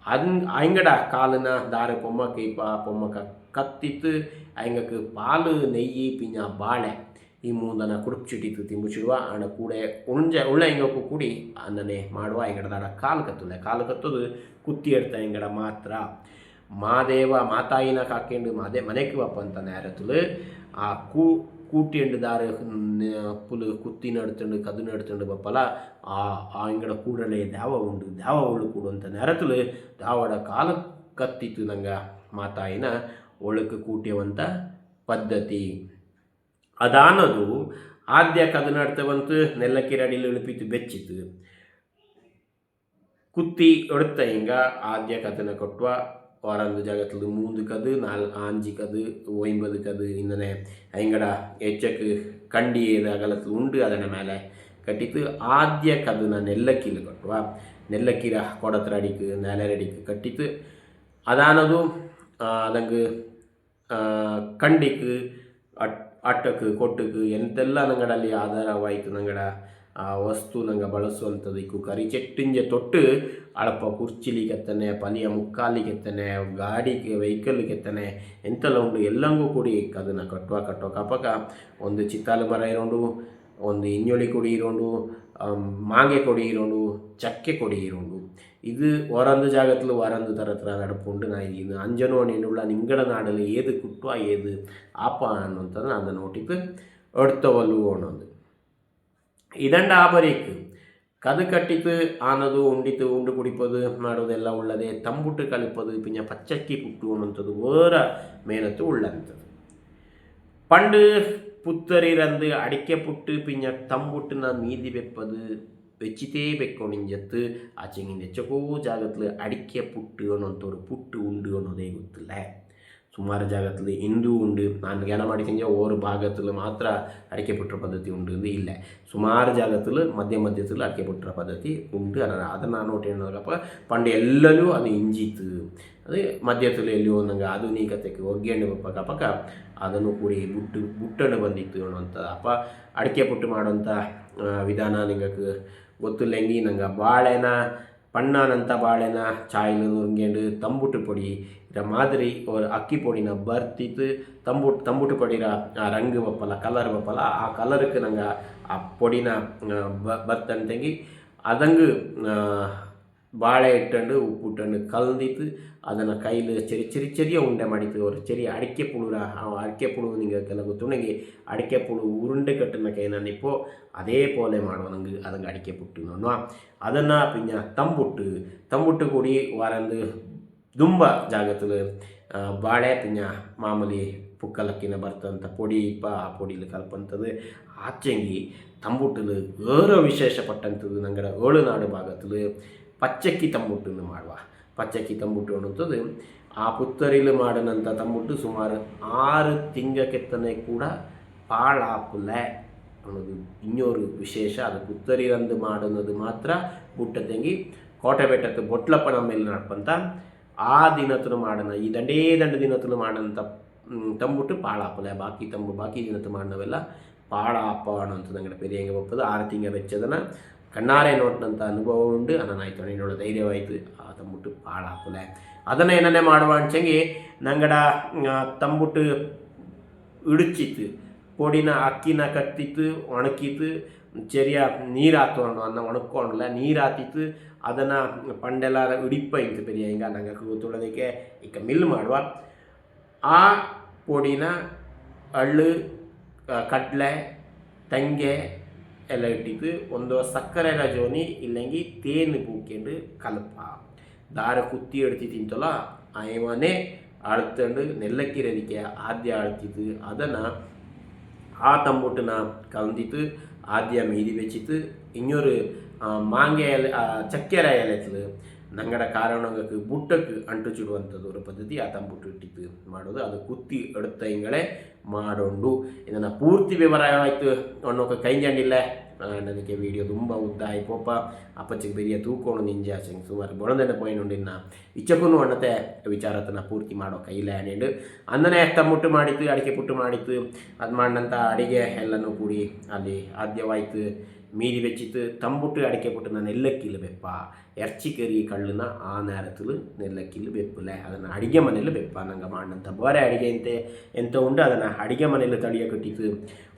ಹಂಗಡ ಕಾಲನ ದಾರ பொம்மக்க ಕತ್ತಿತ್ತು ಹಂಗಕ್ಕೆ ಪಾಲು ನೆಯ್ಯಿ ಪಿಂಜ ಬಾಳೆ ಈ ಮೂಂದನ ಕುಡುಪ್ಚಿಟ್ಟಿತ್ತು ತಿಂಬುಚಿಡುವ ಹಣ ಕೂಡ ಉಳ್ಳ ಹಿಂಗಕ್ಕೂ ಕೂಡಿ ಅನ್ನನೆ ಮಾಡುವ ಹಿಂಗಡ ದಾಡ ಕಾಲು ಕತ್ತೋದು ಕುತ್ತಿ ಎಡ್ತ ಹಿಂಗಡ ಮಾತ್ರ ಮಾದೇವ ಮಾತಾಯಿನ ಕಾಕೆಂಡು ಮನೆಗೆ ಬಪ್ಪಂತ ನೇರತುಲು ಆ ಕೂಟಿ ಎಂಡುದಾರ ಪುಲು ಕುತ್ತಿ ನಡ್ತಂಡು ಕದು ನಡ್ತಂಡು ಬಪ್ಪಲ ಆ ಇಂಗಡ ಕೂಡಲೇ ದ್ಯಾವ ಉಳ್ಳು ಕೂಡುವಂಥ ನೆರತುಲು ದಾವಡ ಕಾಲ ಕತ್ತಿತ್ತು ನಂಗೆ ಮಾತಾಯಿನ ಒಳಕ್ಕೆ ಕೂಟಿಯುವಂಥ ಪದ್ಧತಿ ಅದಾನದು ಆದ್ಯ ಕದು ನಡ್ತವಂತು ನೆಲ್ಲಕ್ಕಿರಡಿಲಿ ಇಳುಪಿತ್ತು ಬೆಚ್ಚಿತ್ತು ಕುತ್ತಿ ಒಡ್ತ ಹಿಂಗ ಆದ್ಯ ಕದನ ಕೊಟ್ಟುವ ವಾರಂದು ಜಾಗத்தில் 3 கது 5 கது 9 கது இன்னனே ஐங்கட எச்சக்கு கண்டி அகலத்தில் உண்டு அதன மேலே கட்டித்து ஆദ്യ கதுன நெல்லக்கீழு கட்டுவா நெல்லக்கீர கொடத்திர அடிக்கு ನೆಲರಡಿக்கு கட்டித்து அதானது அதங்கு கண்டிக்கு ಅಟ್ಟಕ್ಕೆ ಕೊಟ್ಟಕ್ಕೆ ಎಂತೆಲ್ಲ ನಂಗಡಲ್ಲಿ ಆಧಾರವಾಯಿತು ನಂಗಡ ಆ ವಸ್ತು ನಂಗೆ ಬಳಸುವಂಥದ್ದು ಕರಿ ಚೆಟ್ಟಿಂಜೆ ತೊಟ್ಟು ಅಳಪ ಕುರ್ಚಿಲಿಗೆತ್ತನೆ ಪಲಿಯ ಮುಕ್ಕಾಲಿಗೆತ್ತನೆ ಗಾಡಿಗೆ ವೆಹಿಕಲ್ಗೆತ್ತನೆ ಎಂತೆಲ್ಲ ಉಂಡು ಎಲ್ಲಂಗೂ ಕೂಡಿ ಅದನ್ನು ಕಟ್ಟುವ ಕಪ್ಪಕ ಒಂದು ಚಿತ್ತಾಲು ಮರ ಇರೋಂಡು ಒಂದು ಇಂಜೊಳಿ ಕೊಡಿ ಇರೋಂಡು ಮಾಂಗೆ ಕೊಡಿ ಇರೋಂಡು ಚಕ್ಕೆ ಕೊಡಿ ಇರೋಂಡು ഇത് ഓരോന്ന് ജാഗത്തിൽ ഓരോന്ന് തരത്തിൽ നടപ്പുണ്ട് നായിരിക്കുന്നു അഞ്ചനോണിയുള്ള നിങ്ങളുടെ നാടിൽ ഏത് കുട്ടുക ഏത് ആപ്പാണെന്നത് അത് നോട്ടിക്ക് എടുത്തവല്ലു പോകണമെന്ന് ഇതണ്ട ആപരേക്ക് കത് കട്ടിത്ത് ആനത് ഉണ്ടിത്ത് ഉണ്ട് കുടിപ്പത് ಮಾಡೋದೆಲ್ಲ ഉള്ളത് ತಂಬುಟ್ಟು ಕಲಿಪದು പിന്നെ പച്ചക്കി പുട്ടു ಅನ್ನುವಂಥದ್ದು വേറെ ಮೇನತ್ತು ಉಳ್ಳಂಥದ್ದು പണ്ട് പുത്തരിರಂದು ಅಡಿಕೆ ಪುಟ್ಟು പിന്നെ ತಂಬುಟ್ಟಿನ ಮೀದಿ ಬೆಪ್ಪದು വെച്ചിട്ടേ വെക്കോണിഞ്ചത്ത് ആച്ചെങ്കിൻ്റെ എച്ചക്കോ ജാഗത്തിൽ അടിക്ക പുട്ട് ಅನ್ನೋಂಥವ್ರು പുട്ട് ഉണ്ട് ಅನ್ನೋದೇ ಗೊತ್ತಿಲ್ಲ ಸುಮಾರು ಜಾಗത്തിൽ ಇಂದು ಉಂಡು ನಾನು ಜ್ಞಾನ ಮಾಡಿಕೊಂಡೆ ಓರು ಭಾಗത്തിൽ ಮಾತ್ರ ಅಡಿಕೆ ಪುಟ್ಟರ ಪದ್ಧತಿ ಉಂಡು ಎಂದು ಇಲ್ಲ ಸುಮಾರು ಜಾಗത്തിൽ ಮಧ್ಯത്തിൽ ಅಡಿಕೆ ಪುಟ್ಟರ ಪದ್ಧತಿ ಉಂಡು ಅದನ್ನು ನಾನು ನೋಟ್ ಏನಪ್ಪ ಪಂಡು ಎಲ್ಲರೂ ಅದು ಇಂಜಿತ್ತು ಅದು ಮಧ್ಯത്തിൽ ಎಲ್ಲಿಯೋ ನಂಗೆ ಆಧುನಿಕತೆಗೆ ಒಗ್ಗರಣೆ ಪಕ್ಕ ಅದನ್ನು ಕೂಡಿ ಬುಟ್ಟನ್ನು ಬಂದಿತ್ತು ಅನ್ನುವಂಥ ಅಪ್ಪ ಅಡಿಕೆ ಪುಟ್ಟು ಮಾಡುವಂಥ ವಿಧಾನ ನಿಂಗೆ ಗೊತ್ತಿಲ್ಲಂಗಿ ನಂಗೆ ಬಾಳೆನ ಪಣ್ಣಾನಂತ ಬಾಳೆನ ಚಾಯ್ಲು ನುಂಗೆಂಡು ತಂಬುಟ್ಟು ಪೊಡಿ ಇದರ ಮಾದರಿ ಅಕ್ಕಿ ಪೊಡಿನ ಬರ್ತಿತ್ತು ತಂಬುಟ್ಟು ಪೊಡಿರ ರಂಗ್ ಬಪ್ಪಲ್ಲ ಕಲರ್ ಬಪ್ಪಲ್ಲ ಆ ಕಲರ್ಗೆ ನಂಗೆ ಆ ಪೊಡಿನ ಬರ್ತಂತೆಂಗಿ ಅದಂಗೆ ಬಾಳೆ ಇಟ್ಟಂಡು ಉಪ್ಪುಟ್ಟಂಡು ಕಲ್ದಿತ್ತು ಅದನ್ನು ಕೈಲಿ ಚೆರಿಯ ಉಂಡೆ ಮಾಡಿತ್ತು ಅವರು ಅಡಿಕೆ ಪುಳುರ ಅಡಿಕೆ ಪುಳು ನಿಂಗೆ ಕೆಲ ಗೊತ್ತು ನನಗೆ ಅಡಿಕೆ ಪುಳು ಉರುಂಡೆ ಕಟ್ಟಿನ ಕೈನ ನಿಪ್ಪೋ അതേ പോലെ ಮಾಡುವ ನಂಗೆ ಅದಂಗೆ ಅಡಿಕೆ ಪುಟ್ಟು ಅನ್ನೋ ಅದನ್ನು പിന്നെ ತಂಬುಟ್ಟು ಕೂಡಿ ವಾರಂದು ದುಂಬ ಜಾಗത്തിൽ ಬಾಳೆ പിന്നെ ಮಾಮೂಲಿ ಪುಕ್ಕಲಕ್ಕಿನ ಬರ್ತಂಥ ಪೊಡಿ ಆ ಪೊಡಿಲಿ ಕಲ್ಪಂಥದ್ದು ಆಚೆಂಗಿ ತಂಬುಟ್ಟಿൽ വേറെ ವಿಶೇಷಪಟ್ಟಂಥದ್ದು ನಂಗಡ ಏಳುನಾಡು ಭಾಗത്തിൽ പച്ചക്കി ತಂಬುಟ್ಟನ್ನು ಮಾಡುವ പച്ചക്കി ತಂಬುಟ್ಟು ಅನ್ನುವಂಥದ್ದು ಆ ಪುತ್ತರಿಲ್ ಮಾಡಿದಂಥ ತಂಬುಟ್ಟು ಸುಮಾರು 6 ತಿಂಗಕ್ಕೆತ್ತನೆ ಕೂಡ ಪಾಳಾಪುಲ್ಲ ಅನ್ನೋದು ಇನ್ನೊರು ವಿಶೇಷ ಅದು ಪುತ್ತರಿರಂದು ಮಾಡುന്നത് ಮಾತ್ರ ಬುಟ್ಟ ತೆಂಗಿ ಕೋಟೆಬೆಟ್ಟತ್ತು ಬೊಟ್ಲಪ್ಪನ ಮೇಲೆ ನಡ್ಪಂತ ಆ ದಿನತ್ತು ಮಾಡನ ಈ ದಂಡೇ ದಿನತ್ತು ಮಾಡಂಥ ತಂಬುಟ್ಟು ಪಾಳಾಪುಲ್ಲ ಬಾಕಿ ದಿನತ್ತು ಮಾಡಿನವೆಲ್ಲ ಪಾಳಾಪ ಅನ್ನೋಂಥದ್ದು ನಂಗಡೆ ಪೆರಿಯಂಗೆ ಒಪ್ಪದು 6 ತಿಂಗ ವೆಚ್ಚದನ್ನು ಕಣ್ಣಾರೆ ನೋಟಿನಂಥ ಅನುಭವ ಉಂಡು ಅನ್ನನಾಯ್ತು ನೀನೋಳ ಧೈರ್ಯವಾಯಿತು ಆ ತಂಬುಟ್ಟು ಪಾಳಾಪುಲ ಅದನ್ನು ಏನನ್ನೇ ಮಾಡುವ ಅಂಚಂಗಿ ನಂಗಡ ತಂಬುಟ್ಟು ಇಡುಚಿತ್ತು ಪೊಡಿನ ಅಕ್ಕಿನ ಕಟ್ಟಿತ್ತು ಒಣಕಿತ್ತು ಚೆರಿಯ ನೀರು ಹಾಕ್ಕೊಂಡು ಅನ್ನ ಒಣಕೊಂಡಲ್ಲ ನೀರು ಹಾಕಿತ್ತು ಅದನ್ನು ಪಂಡೆಲ್ಲ ಇಡಿಪ್ಪ ಇಂತು ಪೆರಿಯ ಹಿಂಗೆ ನಂಗೆ ಕೂತುಳೋದಕ್ಕೆ ಈಗ ಮಿಲ್ ಮಾಡುವ ಆ ಪೊಡಿನ ಅಳ್ಳು ಕಡಲೆ ತಂಗೆ ಎಲ್ಲ ಇಟ್ಟಿದ್ದು ಒಂದು ಸಕ್ಕರೆ ಜೋನಿ ಇಲ್ಲಂಗಿ ತೇನು ಬೂಕೆಂಡು ಕಲಪ ದಾರ ಕುತ್ತಿ ಎಡ್ತಿ ತಿಂತಲ್ಲ ಅಯವನೇ ಅಳ್ತಂಡು ನೆಲ್ಲಕ್ಕಿರೋದಕ್ಕೆ ಆದ್ಯ ಅಳ್ತಿದ್ದು ಅದನ್ನು ಆ ತಂಬುಟ್ಟನ್ನ ಕಲಂದಿತ್ತು ಆದ್ಯ ಮೀದಿ ಬೆಚ್ಚಿತ್ತು ಇನ್ನೊರು ಮಾಂಗೆ ಎಲೆ ಚಕ್ಕೆರೆ ಎಲೆತ್ಲು ನಂಗಡ ಕಾರಣಕ್ಕೆ ಬುಟ್ಟಕ್ಕೆ ಅಂಟುಚಿಡುವಂಥದ್ದು ಒಂದು ಪದ್ಧತಿ ಆ ತಂಬುಟ್ಟು ಇಟ್ಟಿತ್ತು ಮಾಡೋದು ಅದು ಕುತ್ತಿ ಎಡುತ್ತ ಹಿಂಗಳೇ ಮಾಡೋಂಡು ಇದನ್ನು ಪೂರ್ತಿ ವಿವರ ಆಯಿತು ಅನ್ನೋಕೆ ಕೈಂಜಂಡಿಲ್ಲ ನನಗೆ ವಿಡಿಯೋ ತುಂಬ ಉದ್ದ ಆಯ್ಪೋಪ ಅಪ್ಪಚ್ಚಿಗೆ ಬೆರಿಯ ತೂಕೊಂಡು ನಿಂಜೆ ಆಚೆಂಗೆ ಸುಮಾರು ಬೊಳಂದೆನೆ ಪೋಯಿನುಂಡು ಇನ್ನು ಇಚ್ಚಕ್ಕೂ ಅಣ್ಣತೆ ವಿಚಾರತನ ಪೂರ್ತಿ ಮಾಡೋ ಕೈಲೇ ಅನೇಂಡು ಅನ್ನನೇ ತಂಬುಟ್ಟು ಮಾಡಿತ್ತು ಅಡಿಕೆ ಪುಟ್ಟು ಮಾಡಿತ್ತು ಅದು ಮಾಡಿದಂಥ ಅಡಿಗೆ ಎಲ್ಲನೂ ಕೂಡಿ ಅಲ್ಲಿ ಆದ್ಯವಾಯಿತು മീതി വെച്ചിട്ട് തമ്പുട്ട് അടയ്ക്കപ്പെട്ട് നെല്ലക്കിൽ വെപ്പ ഇറച്ചിക്കറി കള്ളുന്ന ആ നേരത്തിൽ നെല്ലക്കിൽ വെപ്പില്ലേ ಅದನ್ನು ಅಡಿಗೆ ಮನೇಲಿ ಬೆಪ್ಪ ನಂಗೆ ಮಾಡಂತ ಬೇರೆ ಅಡಿಗೆ ಎಂತ ಉಂಟು ಅದನ್ನು ಅಡಿಗೆ ಮನೇಲಿ ತಳಿಯ ಕಟ್ಟಿತ್ತು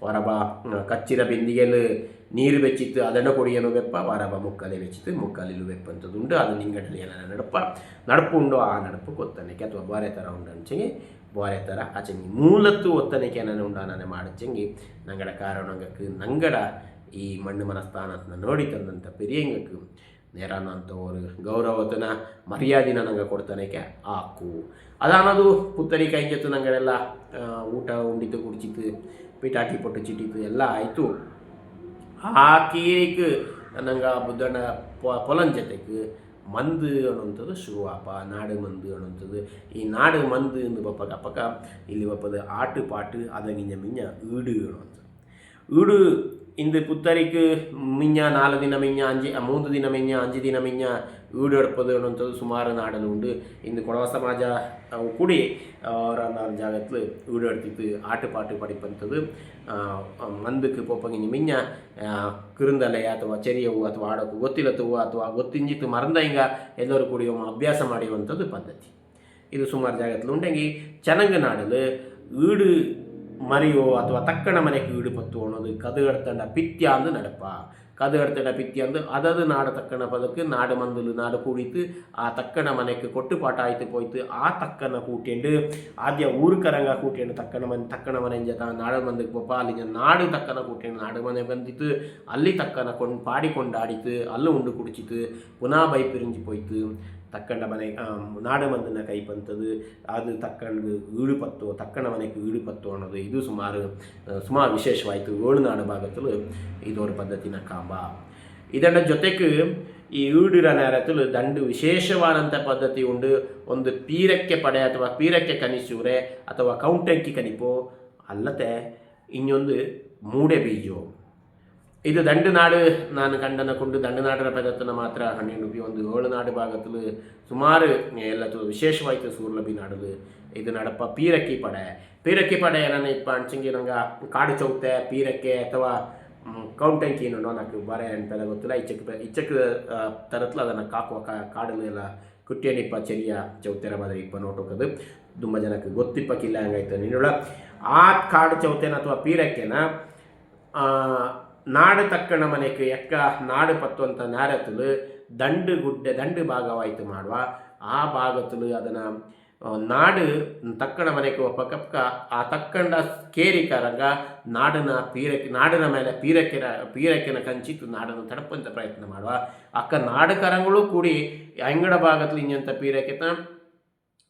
ಹೊರಬ ಕಚ್ಚಿರ ಬಿಂದಿಗೆಯಲ್ಲಿ ನೀರು ಬೆಚ್ಚಿತ್ತು ಅದನ್ನು ಕೊಡಿಯನು ಬೆಪ್ಪ ಹೊರಬ ಮುಕ್ಕಲೆ ಬೆಚ್ಚಿತ್ತು ಮುಕ್ಕಲಿಲು ಬೆಪ್ಪಂಥದ್ದು ಉಂಟು ಅದು ನಿಂಗಡಲಿ ಏನ ನಡಪು ಉಂಡು ಆ ನಡಪು ಕೊತ್ತನಕ್ಕೆ ಅಥವಾ ಬೇರೆ ಥರ ಉಂಡು ಅಂಚಂಗಿ ಬೇರೆ ಥರ ಆಚಂಗಿ ಮೂಲತ್ತು ಒತ್ತನಕ್ಕೆ ಏನಾನ ಉಂಡು ನಾನೇ ಮಾಡಚ್ಚಂಗಿ ನಂಗಡ ಕಾರಣಕ್ಕೆ ನಂಗಡ ಈ ಮಣ್ಣು ಮನಸ್ಥಾನನ ನೋಡಿ ತಂದಂಥ ಪೆರಿಯಂಗಕ್ಕೆ ನೇರಾನಂತ ஒரு ಗೌರವತನ ಮರ್ಯಾದಿನ ನಂಗೆ ಕೊಡ್ತಾನೆಕ್ಕೆ ಆಕು ಅದಾನದು ಪುತ್ತರಿ ಕೈಂಜತ್ತು ನಂಗಳೆಲ್ಲ ಊಟ ಉಂಡಿತು ಕುಡಿಚಿತ್ತು ಪಿಟಾಟಿ ಪೊಟ್ಟು ಚಿಟ್ಟಿತ್ತು ಎಲ್ಲ ಆಯಿತು ಆ ಕೀರಿക്ക് ನಂಗೆ ಬುದ್ಧನ ಪೊಲಂಜತೆಗೆ ಮಂದು ಅನ್ನುವಂಥದ್ದು ಶುರುವಾಪ ನಾಡು ಮಂದು ಅನ್ನುವಂಥದ್ದು ಈ ನಾಡು ಮಂದು ಎಂದು ಬಪ್ಪಕ ಇಲ್ಲಿ ಬಪ್ಪದ ಆಟು ಪಾಟು ಅದಗಿಂಜ ಮಿಂಜ ಈಡು ಅನ್ನುವಂಥದ್ದು ಈಡು ಇಂದು ಪುತ್ತರಿಕ್ ಮಿಂಜ 4 ದಿನ ಮಿಂಜ 3 ದಿನ ಮಿಂಜ 5 ದಿನ ಮಿಂಜ വീട് എടുപ്പത് ಅನ್ನುವಂಥದ್ದು ಸುಮಾರು ನಾಡಲುಂಡು ಇಂದು ಕೊಡವ ಸಮಾಜ ಕೂಡಿ ಅವರ ಜಾಗത്തിൽ വീട് എടുത്തിട്ട് ಆಟಪಾಟು ಪಡಿಪಂಥದ್ದು ಮಂದಕ್ಕೆ ಪೋಪಂಗಿನ ಮಿಂಜ ಕಿರುಂದಲೆ ಅಥವಾ ಚೆರಿಯವು ಅಥವಾ ಆಡೋಕು ಗೊತ್ತಿಲ್ಲತ್ತವು ಅಥವಾ ಗೊತ್ತಿಂಜಿತ್ತು ಮರಂದ ಹಿಂಗ ಎಲ್ಲರೂ ಕೂಡಿ ಅಭ್ಯಾಸ ಮಾಡುವಂಥದ್ದು ಪದ್ಧತಿ. ಇದು ಸುಮಾರು ಜಾಗத்தில் ಉಂಟೆಂಗಿ ಚನಂಗ ನಾಡಲು வீடு ಮರಿಯೋ ಅಥವಾ ತಕ್ಕಣ ಮನೆಗೆ வீடு ಪತ್ತು ಅನ್ನೋದು ಕದು ಎಡ್ತಂಡ ಪಿತ್ಯ ಅಂದು ನಡಪ ಕದು ಎಡ್ತಂಡ ಪಿತ್ಯ ಅಂದು ಅದದು ನಾಡು ತಕ್ಕಣ ಪದಕ್ಕೆ ನಾಡು ಮಂದಲು ನಾಡು ಕೂಡಿತು ಆ ತಕ್ಕಣ ಮನೆಗೆ ಕೊಟ್ಟು ಪಾಠ ಆಯ್ತು ಪೋಯ್ತು ಆ ತಕ್ಕನ ಕೂಟಿಂಡು ಆದ್ಯ ಊರುಕರಂಗ ಕೂಟಿಂಡು ತಕ್ಕಣ ಮನೆ ಜತ ನಾಡು ಮಂದಿಗೆ ಪೋಪ ಅಲ್ಲಿ ನಾಡು ತಕ್ಕನ ಕೂಟಿಂಡು ನಾಡು ಮನೆ ಬಂದಿತ್ತು ಅಲ್ಲಿ ತಕ್ಕನ ಪಾಡಿಕೊಂಡಾಡಿತು ಅಲ್ಲೂ ಉಂಡು ಕುಡಿಚಿತು ಪುನಃ ಬೈಪಿರಿಂಜಿ ಪೋಯ್ತು ತಕ್ಕಂಡ ಮನೆ ನಾಡು ಮಂದಿನ ಕೈ ಪಂತದು ಅದು ತಕ್ಕಂಡು ಈಡುಪತ್ತು ತಕ್ಕಣ ಮನೆಗೆ ಈಡುಪತ್ತು ಅನ್ನೋದು ಇದು ಸುಮಾರು ವಿಶೇಷವಾಯಿತು ಏಳುನಾಡು ಭಾಗದಲ್ಲೂ ಇದೊಂದು ಪದ್ಧತಿನ ಕಾಂಬ. ಇದರ ಜೊತೆಗೆ ಈ ಈಡಿರ ನೇರத்தில் ದಂಡು ವಿಶೇಷವಾದಂಥ ಪದ್ಧತಿ ಉಂಡು. ಒಂದು ಪೀರಕ್ಕೆ ಪಡೆ ಅಥವಾ ಪೀರಕ್ಕೆ ಕನಿಸೂರೆ ಅಥವಾ ಕೌಂಟಂಕಿ ಕನಿಪೋ ಅಲ್ಲದೆ ಇನ್ನೊಂದು ಮೂಡೆ ಬೀಜೋ. ಇದು ದಂಡುನಾಡು ನಾನು ಕಂಡನಕೊಂಡು ದಂಡುನಾಡರ ಪದತ್ತನ ಮಾತ್ರ ಹಣ್ಣಿನ ಒಂದು ಏಳುನಾಡು ಭಾಗത്തിൽ ಸುಮಾರು ಎಲ್ಲತ್ತು ವಿಶೇಷವಾಯಿತು ಸೂರ್ಲಭಿ ನಾಡಲು ಇದು ನಡಪ ಪೀರಕ್ಕಿ ಪಡೆ ಏನನ್ನ ಇಪ್ಪ ಅಣ್ಸಂಗಿ ನಂಗೆ ಕಾಡು ಚೌತೆ ಪೀರಕ್ಕೆ ಅಥವಾ ಕೌಂಟಂಕಿ ಅನ್ನೋ నాకు ಬರೆ ಅನ್ಪದ ಗೊತ್ತಿಲ್ಲ ಇಚ್ಚಕ್ಕೆ ತರತ್ಲ ಅದನ್ನು ಕಾಕುವ ಕಾಡಲು ಎಲ್ಲ ಕುಟ್ಟಿಯನಿಪ್ಪ ಚೆರಿಯ ಚೌತೆರ ಮಾದರಿ ಇಪ್ಪ ನೋಟೋಕದು ತುಂಬ ಜನಕ್ಕೆ ಗೊತ್ತಿಪ್ಪಕ್ಕಿಲ್ಲ ಹಂಗಾಯ್ತು ನೀನುಳ ಆ ಕಾಡು ಚೌತೆನ ಅಥವಾ ಪೀರಕ್ಕೆನ ನಾಡು ತಕ್ಕಣ ಮನೆಗೆ ಎಕ್ಕ ನಾಡು ಪತ್ತು ಅಂತ ನೇರತ್ತಲು ದಂಡು ಭಾಗವಾಯಿತು ಮಾಡುವ ಆ ಭಾಗತ್ತಲು ಅದನ್ನು ನಾಡು ತಕ್ಕಣ ಮನೆಗೆ ಒಪ್ಪಕ್ಕ ಆ ತಕ್ಕಂಡ ಕೇರಿಕರಂಗ ನಾಡಿನ ಮೇಲೆ ಪೀರಕ್ಕಿನ ಕಂಚಿತ್ತು ನಾಡನ್ನು ತಡಪಂತ ಪ್ರಯತ್ನ ಮಾಡುವ ಅಕ್ಕ ನಾಡುಕರಂಗಳು ಕೂಡಿ ಅಂಗಡ ಭಾಗದಲ್ಲಿ ಇಂಜಂತ ಪೀರಕ್ಕಿತ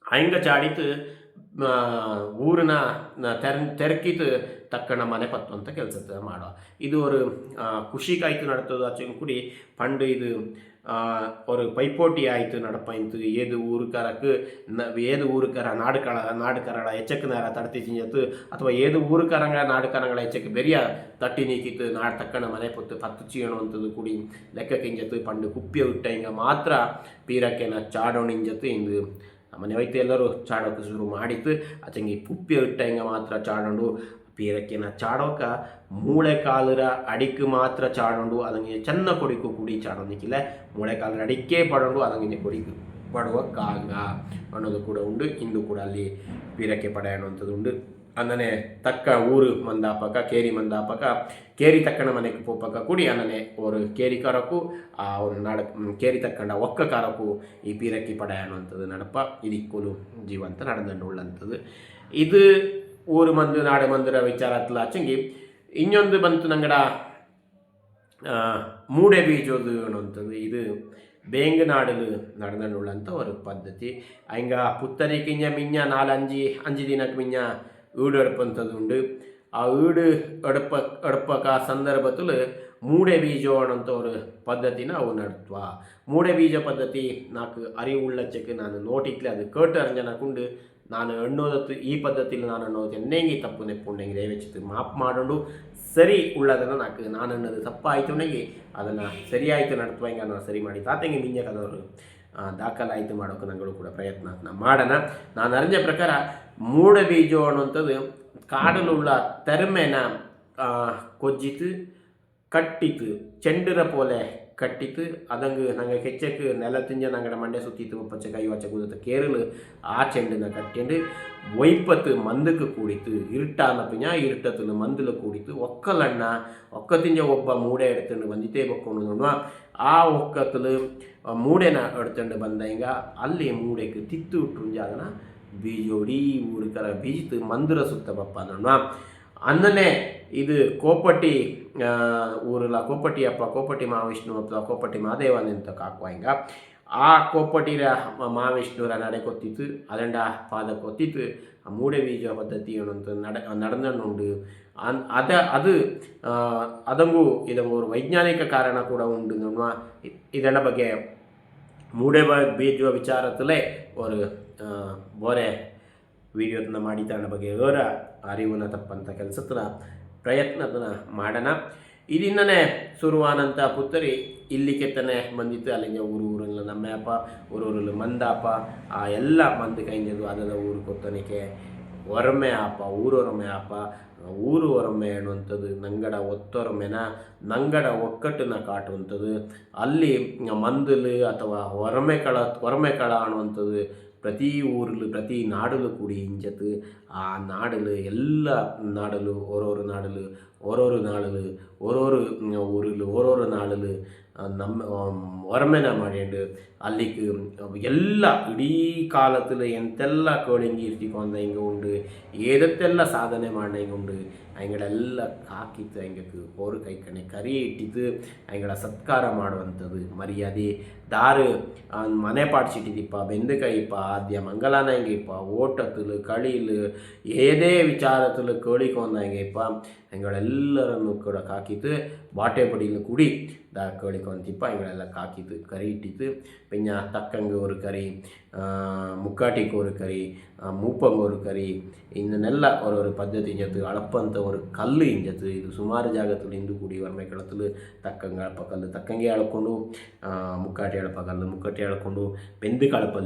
ಅಂಗ ಚಾಡಿತು ಊರಿನ ತೆರಕಿತು ತಕ್ಕಣ ಮನೆ ಪತ್ತು ಅಂತ ಕೆಲಸ ಮಾಡುವ ಇದು ஒரு ಖುಷಿ ಕಾಯ್ತು ನಡತದು ಆಚೆ ಕೂಡಿ ಪಂಡು ಇದು ஒரு ಪೈಪೋಟಿ ಆಯಿತು ನಡಪಾಯಿತು ಏದು ಊರುಕರ ನಾಡುಕರಳ ಎಚ್ಚಕ್ಕೆ ನೇರ ತಡ್ತಿ ಚಿಂಜತ್ತು ಅಥವಾ ಏದು ಊರುಕರಂಗ ನಾಡುಕರಂಗಳ ಎಚ್ಚಕ್ಕೆ ಬೆರಿಯ ತಟ್ಟಿ ನೀಕಿತ್ತು ನಾಡು ತಕ್ಕಣ ಮನೆ ಪತ್ತು ಪತ್ತು ಚೀಣುವಂಥದ್ದು ಕೂಡಿ ಲೆಕ್ಕ ಕಿಂಜತ್ತು ಪಂಡು ಕುಪ್ಪಿಯ ಉಟ್ಟ ಹಿಂಗೆ ಮಾತ್ರ ಪೀರಕ್ಕೆನ ಚಾಡೋಣಿಂಜತ್ತು ಇಂದು ಮನೆ ವೈದ್ಯ ಎಲ್ಲರೂ ಚಾಡೋಕೆ ಶುರು ಮಾಡಿತ್ತು ಆಚಂಗಿ ಕುಪ್ಪಿ ಇಟ್ಟ ಹಿಂಗೆ ಮಾತ್ರ ಚಾಡೋಂಡು ಪೀರಕ್ಕೆನ ಚಾಡೋಕ ಮೂಳೆ ಕಾಲರ ಅಡಿಕೆ ಮಾತ್ರ ಚಾಡೋಂಡು ಅದಂಗೆ ಚೆನ್ನ ಕೊಡಿಕು ಕುಡಿ ಚಾಡೋದಿಕ್ಕಿಲ್ಲ ಮೂಳೆ ಕಾಲರ ಅಡಿಕೆ ಪಡೋಂಡು ಅದಂಗೆ ಕೊಡಿಕು ಪಡುವ ಕಾಂಗ ಅನ್ನೋದು ಕೂಡ ಉಂಡು. ಇಂದು ಕೂಡ ಅಲ್ಲಿ ಪೀರಕ್ಕೆ ಪಡೆ ಅನ್ನುವಂಥದ್ದು ಉಂಡು. ಅನ್ನನೆ ತಕ್ಕ ಊರು ಮಂದಾಪಕ ಕೇರಿ ತಕ್ಕಣ ಮನೆಗೆ ಪೋಪಕ ಕೂಡಿ ಅನ್ನನೆ ஒரு ಕೇರಿಕಾರಕ್ಕೂ ಆ ಒಂದು ಕೇರಿ ತಕ್ಕಂಡ ಒಕ್ಕಕಾರಕ್ಕೂ ಈ ಪೀರಕ್ಕಿ ಪಡೆ ಅನ್ನುವಂಥದ್ದು ನಡಪ ಇದಿಕ್ಕೂಲು ಜೀವಂತ ನಡೆದಂಡುಳ್ಳಂಥದ್ದು. ಇದು ಊರು ನಾಡು ಮಂದಿರ ವಿಚಾರತ್ಲ ಆಚಂಗಿ ಇನ್ನೊಂದು ಬಂತು ನಂಗಡ ಮೂಡೆ ಬೀಜೋದು ಅನ್ನುವಂಥದ್ದು. ಇದು ಬೇಂಗನಾಡಲು ನಡೆದಂಡುಳ್ಳಂಥ ಒಂದು ಪದ್ಧತಿ. ಹಂಗ ಪುತ್ತರಿಕಿಂಜ ಮಿಂಜ 4-5 ದಿನಕ್ಕೆ ಮಿಂಜ வீடு எடுப்பது உண்டு. ಆ வீடு எடுப்பಕ ಸಂದರ್ಭದಲ್ಲಿ ಮೂಡೆ ಬೀಜ ಅನ್ನೋಂಥ ஒரு ಪದ್ಧತಿನ ಅವು ನಡ್ತ್ವ. ಮೂಡೆ ಬೀಜ ಪದ್ಧತಿ ನಾಲ್ಕು ಅರಿವುಳ್ಳಚ್ಚಕ್ಕೆ ನಾನು ನೋಟಿಕ್ಲೆ ಅದು ಕೇಟು ಅರ್ಜನಕೊಂಡು ನಾನು ಎಣ್ಣೋದತ್ತು ಈ ಪದ್ಧತಿಲಿ ನಾನು ಅನ್ನೋದು ಎಣ್ಣೆಂಗಿ ತಪ್ಪು ನೆಪ್ಪುಂಡೆಂಗಿ ದಯವೆಚ್ಚಿತ್ತು ಮಾಪ್ ಮಾಡೋದು ಸರಿ ಉಳ್ಳದನ್ನು ನಾನು ಅನ್ನೋದು ತಪ್ಪಾಯಿತು ಉಂಡೆಂಗಿ ಅದನ್ನು ಸರಿಯಾಯಿತು ನಡ್ತ್ವ ಹಿಂಗೆ ನಾನು ಸರಿ ಮಾಡಿ ತಾತಂಗೆ ಮಿಂಜಕದವರು ದಾಖಲಾಯಿತು ಮಾಡೋಕೆ ನಂಗಳು ಕೂಡ ಪ್ರಯತ್ನ ಮಾಡೋಣ. ನಾನು ಅರಿഞ്ഞ ಪ್ರಕಾರ ಮೂಡೆ ಬೀಜ ಅನ್ನುವಂಥದ್ದು ಕಾಡಲುಳ್ಳ ತೆರಮೆನ ಕೊಜ್ಜಿತು ಕಟ್ಟಿತು ಚೆಂಡಿರ ಪೋಲೆ ಕಟ್ಟಿತು ಅದಂಗೆ ನಂಗೆ ಕೆಚ್ಚಕ್ಕೆ ನೆಲ ತಿಂಜ ನಂಗಡ ಮಂಡ್ಯ ಸುತ್ತಿತ್ತು ಪಚ್ಚ ಕೈ ವಚ್ಚ ಕೂದತ್ತು ಕೇರಳು ಆ ಚೆಂಡನ್ನ ಕಟ್ಟಿಂಡು ಒಯ್ಪತ್ತು ಮಂದಕ್ಕೆ ಕೂಡಿತು இருட்டான பிஞ்சா இருட்டத்தில் ಮಂದಲು ಕೂಡಿತು ಒಕ್ಕಲಣ್ಣ ಒಕ್ಕ ತಿಂಜ ಒಬ್ಬ ಮೂಡೆ ಎಡ್ತಂಡು ಬಂದಿತೇ ಬಕ್ಕೊಂಡು ನೋಡುವ ಆ ಒಕ್ಕತ್ತಲು ಮೂಡೆನ ಎಡ್ತಂಡು ಬಂದ ಹಿಂಗ ಅಲ್ಲಿ ಮೂಡೆಗೆ ತಿತ್ತು ಇಟ್ಟುಂಜ ಅದನ್ನು ಬೀಜೋಡಿ ಊರುಕರ ಬೀಜಿತು ಮಂದಿರ ಸುತ್ತ ಬಪ್ಪ ನೋಡುವ ಅನ್ನನೆ ಇದು ಕೋಪಟಿ ಊರಲ್ಲ ಕೋಪಟಿ ಅಪ್ಪ ಕೋಪಟಿ ಮಹಾವಿಷ್ಣು ಅಥವಾ ಕೋಪಟಿ ಮಹಾದೇವನ್ ಅಂತ ಕಾಕುವ ಹಿಂಗ ಆ ಕೋಪಟಿರ ಮಹಾವಿಷ್ಣುರ ನಡೆ ಕೊತ್ತಿತ್ತು ಅದಂಡ ಪಾದ ಕೊತ್ತಿತ್ತು ಆ ಮೂಡೆ ಬೀಜ ಪದ್ಧತಿ ಅನ್ನೋಂಥ ನಡೆದುಂಡು ಅದು ಅದಂಗೂ ಇದಂಗೂ ಒಂದು ವೈಜ್ಞಾನಿಕ ಕಾರಣ ಕೂಡ ಉಂಟು ನೋಡುವ ಇದರ ಬಗ್ಗೆ ಮೂಡೆ ಬೀಜ ವಿಚಾರದಲ್ಲೇ ஒரு ಬೋರೆ ವಿಡಿಯೋದನ್ನ ಮಾಡಿದ ಬಗ್ಗೆ ಅವರ ಅರಿವನ್ನ ತಪ್ಪಂಥ ಕೆಲಸದ ಪ್ರಯತ್ನದನ್ನ ಮಾಡೋಣ. ಇದರಿಂದನೇ ಶುರುವಾನಂಥ ಪುತ್ತರಿ ಇಲ್ಲಿ ಕೆತ್ತನೆ ಬಂದಿತ್ತು. ಅಲ್ಲಿಂದ ಊರಲ್ಲ ನಮ್ಮೇಪ ಊರೂರಲ್ಲಿ ಮಂದಾಪ ಆ ಎಲ್ಲ ಮಂದಿ ಕೈಂಜದು ಅದರ ಊರು ಕೊತ್ತನಿಕೆ ಒರಮೆ ಆಪ ಊರೊರಮೆ ಆಪ ಊರು ಒರಮೆ ಅನ್ನುವಂಥದ್ದು ನಂಗಡ ಒತ್ತೊರಮೆನ ನಂಗಡ ಒಕ್ಕಟ್ಟನ್ನ ಕಾಟುವಂಥದ್ದು. ಅಲ್ಲಿ ಮಂದಲು ಅಥವಾ ಒರಮೆ ಕಳ ಅನ್ನುವಂಥದ್ದು ಪ್ರತಿ ಊರಲು ಪ್ರತಿ ನಾಡಲು ಕೂಡಿ ಇಂಜತ್ತು ಆ ನಾಡಲು ಎಲ್ಲ ನಾಡಲು ಓರೋರು ನಾಡಲು ಓರೋರು ನಾಡಲು ಓರೋರು ಊರಲು ಓರೋರು ನಾಡಲು ನಮ್ಮ ಒರಮೆನ ಮಾಡಿಂಡು ಅಲ್ಲಿಗೆ ಎಲ್ಲ ಇಡೀ ಕಾಲத்தில் ಎಂತೆಲ್ಲ ಕೋಳಿಂಗಿ ಇರ್ತಿಕೊಂಡ ಹಿಂಗೆ ಉಂಡು ಏದತ್ತೆಲ್ಲ ಸಾಧನೆ ಮಾಡಿ ಹಿಂಗೆ ಉಂಡು ಅವುಗಳೆಲ್ಲ ಕಾಕಿತ್ತು ಹಂಗಕ್ಕೆ ஒரு ಕೈಕಣೆ ಕರಿ ಇಟ್ಟಿದ್ದು ಅವುಗಳ ಸತ್ಕಾರ ಮಾಡುವಂಥದ್ದು ಮರ್ಯಾದೆ ದಾರು ಮನೆ ಪಾಡ್ಸಿಟ್ಟಿದ್ದಿಪ್ಪ ಬೆಂದಕಾಯಿಪ್ಪ ಆದ್ಯ ಮಂಗಲಾನ ಹೆಂಗಿಪ್ಪ ಓಟತ್ತಲು ಕಳೀಲು ಏದೇ ವಿಚಾರத்தில் ಕೋಳಿಕೊಂಡ ಹೆಂಗೆಪ್ಪ ಅವುಗಳೆಲ್ಲರನ್ನು ಕೂಡ ಕಾಕಿತ್ತು ಬಾಟೆ ಪಡಿಲು ಕುಡಿ ಕೋಳಿಕೊಂತಿಪ್ಪ ಅವುಗಳೆಲ್ಲ ಕಾಕಿತ್ತು ಕರಿ ಇಟ್ಟಿತ್ತು பின்ன தக்கங்க ஒரு கறி முக்காட்டிக்கு ஒரு கறி மூப்பங்க ஒரு கறி ಇನ್ನನ್ನೆಲ್ಲ ஒரு ಪದ್ಧತಿ ಇಂಜತ್ತು ಅಳಪ್ಪಂತ ஒரு ಕಲ್ಲು ಇಂಜತ್ತು ಇದು ಸುಮಾರು ಜಾಗದಲ್ಲಿ ಇಂದು ಕೂಡಿ ವರ್ಮೆ ಕಳತಲು ತಕ್ಕಂಗೆ ಅಳಪ ಕಲ್ಲು ತಕ್ಕಂಗೆ ಎಳ್ಕೊಂಡು ಮುಕ್ಕಾಟಿ ಅಳಪ ಕಲ್ಲು ಮುಕ್ಕಟ್ಟಿ ಎಳ್ಕೊಂಡು ಬೆಂದು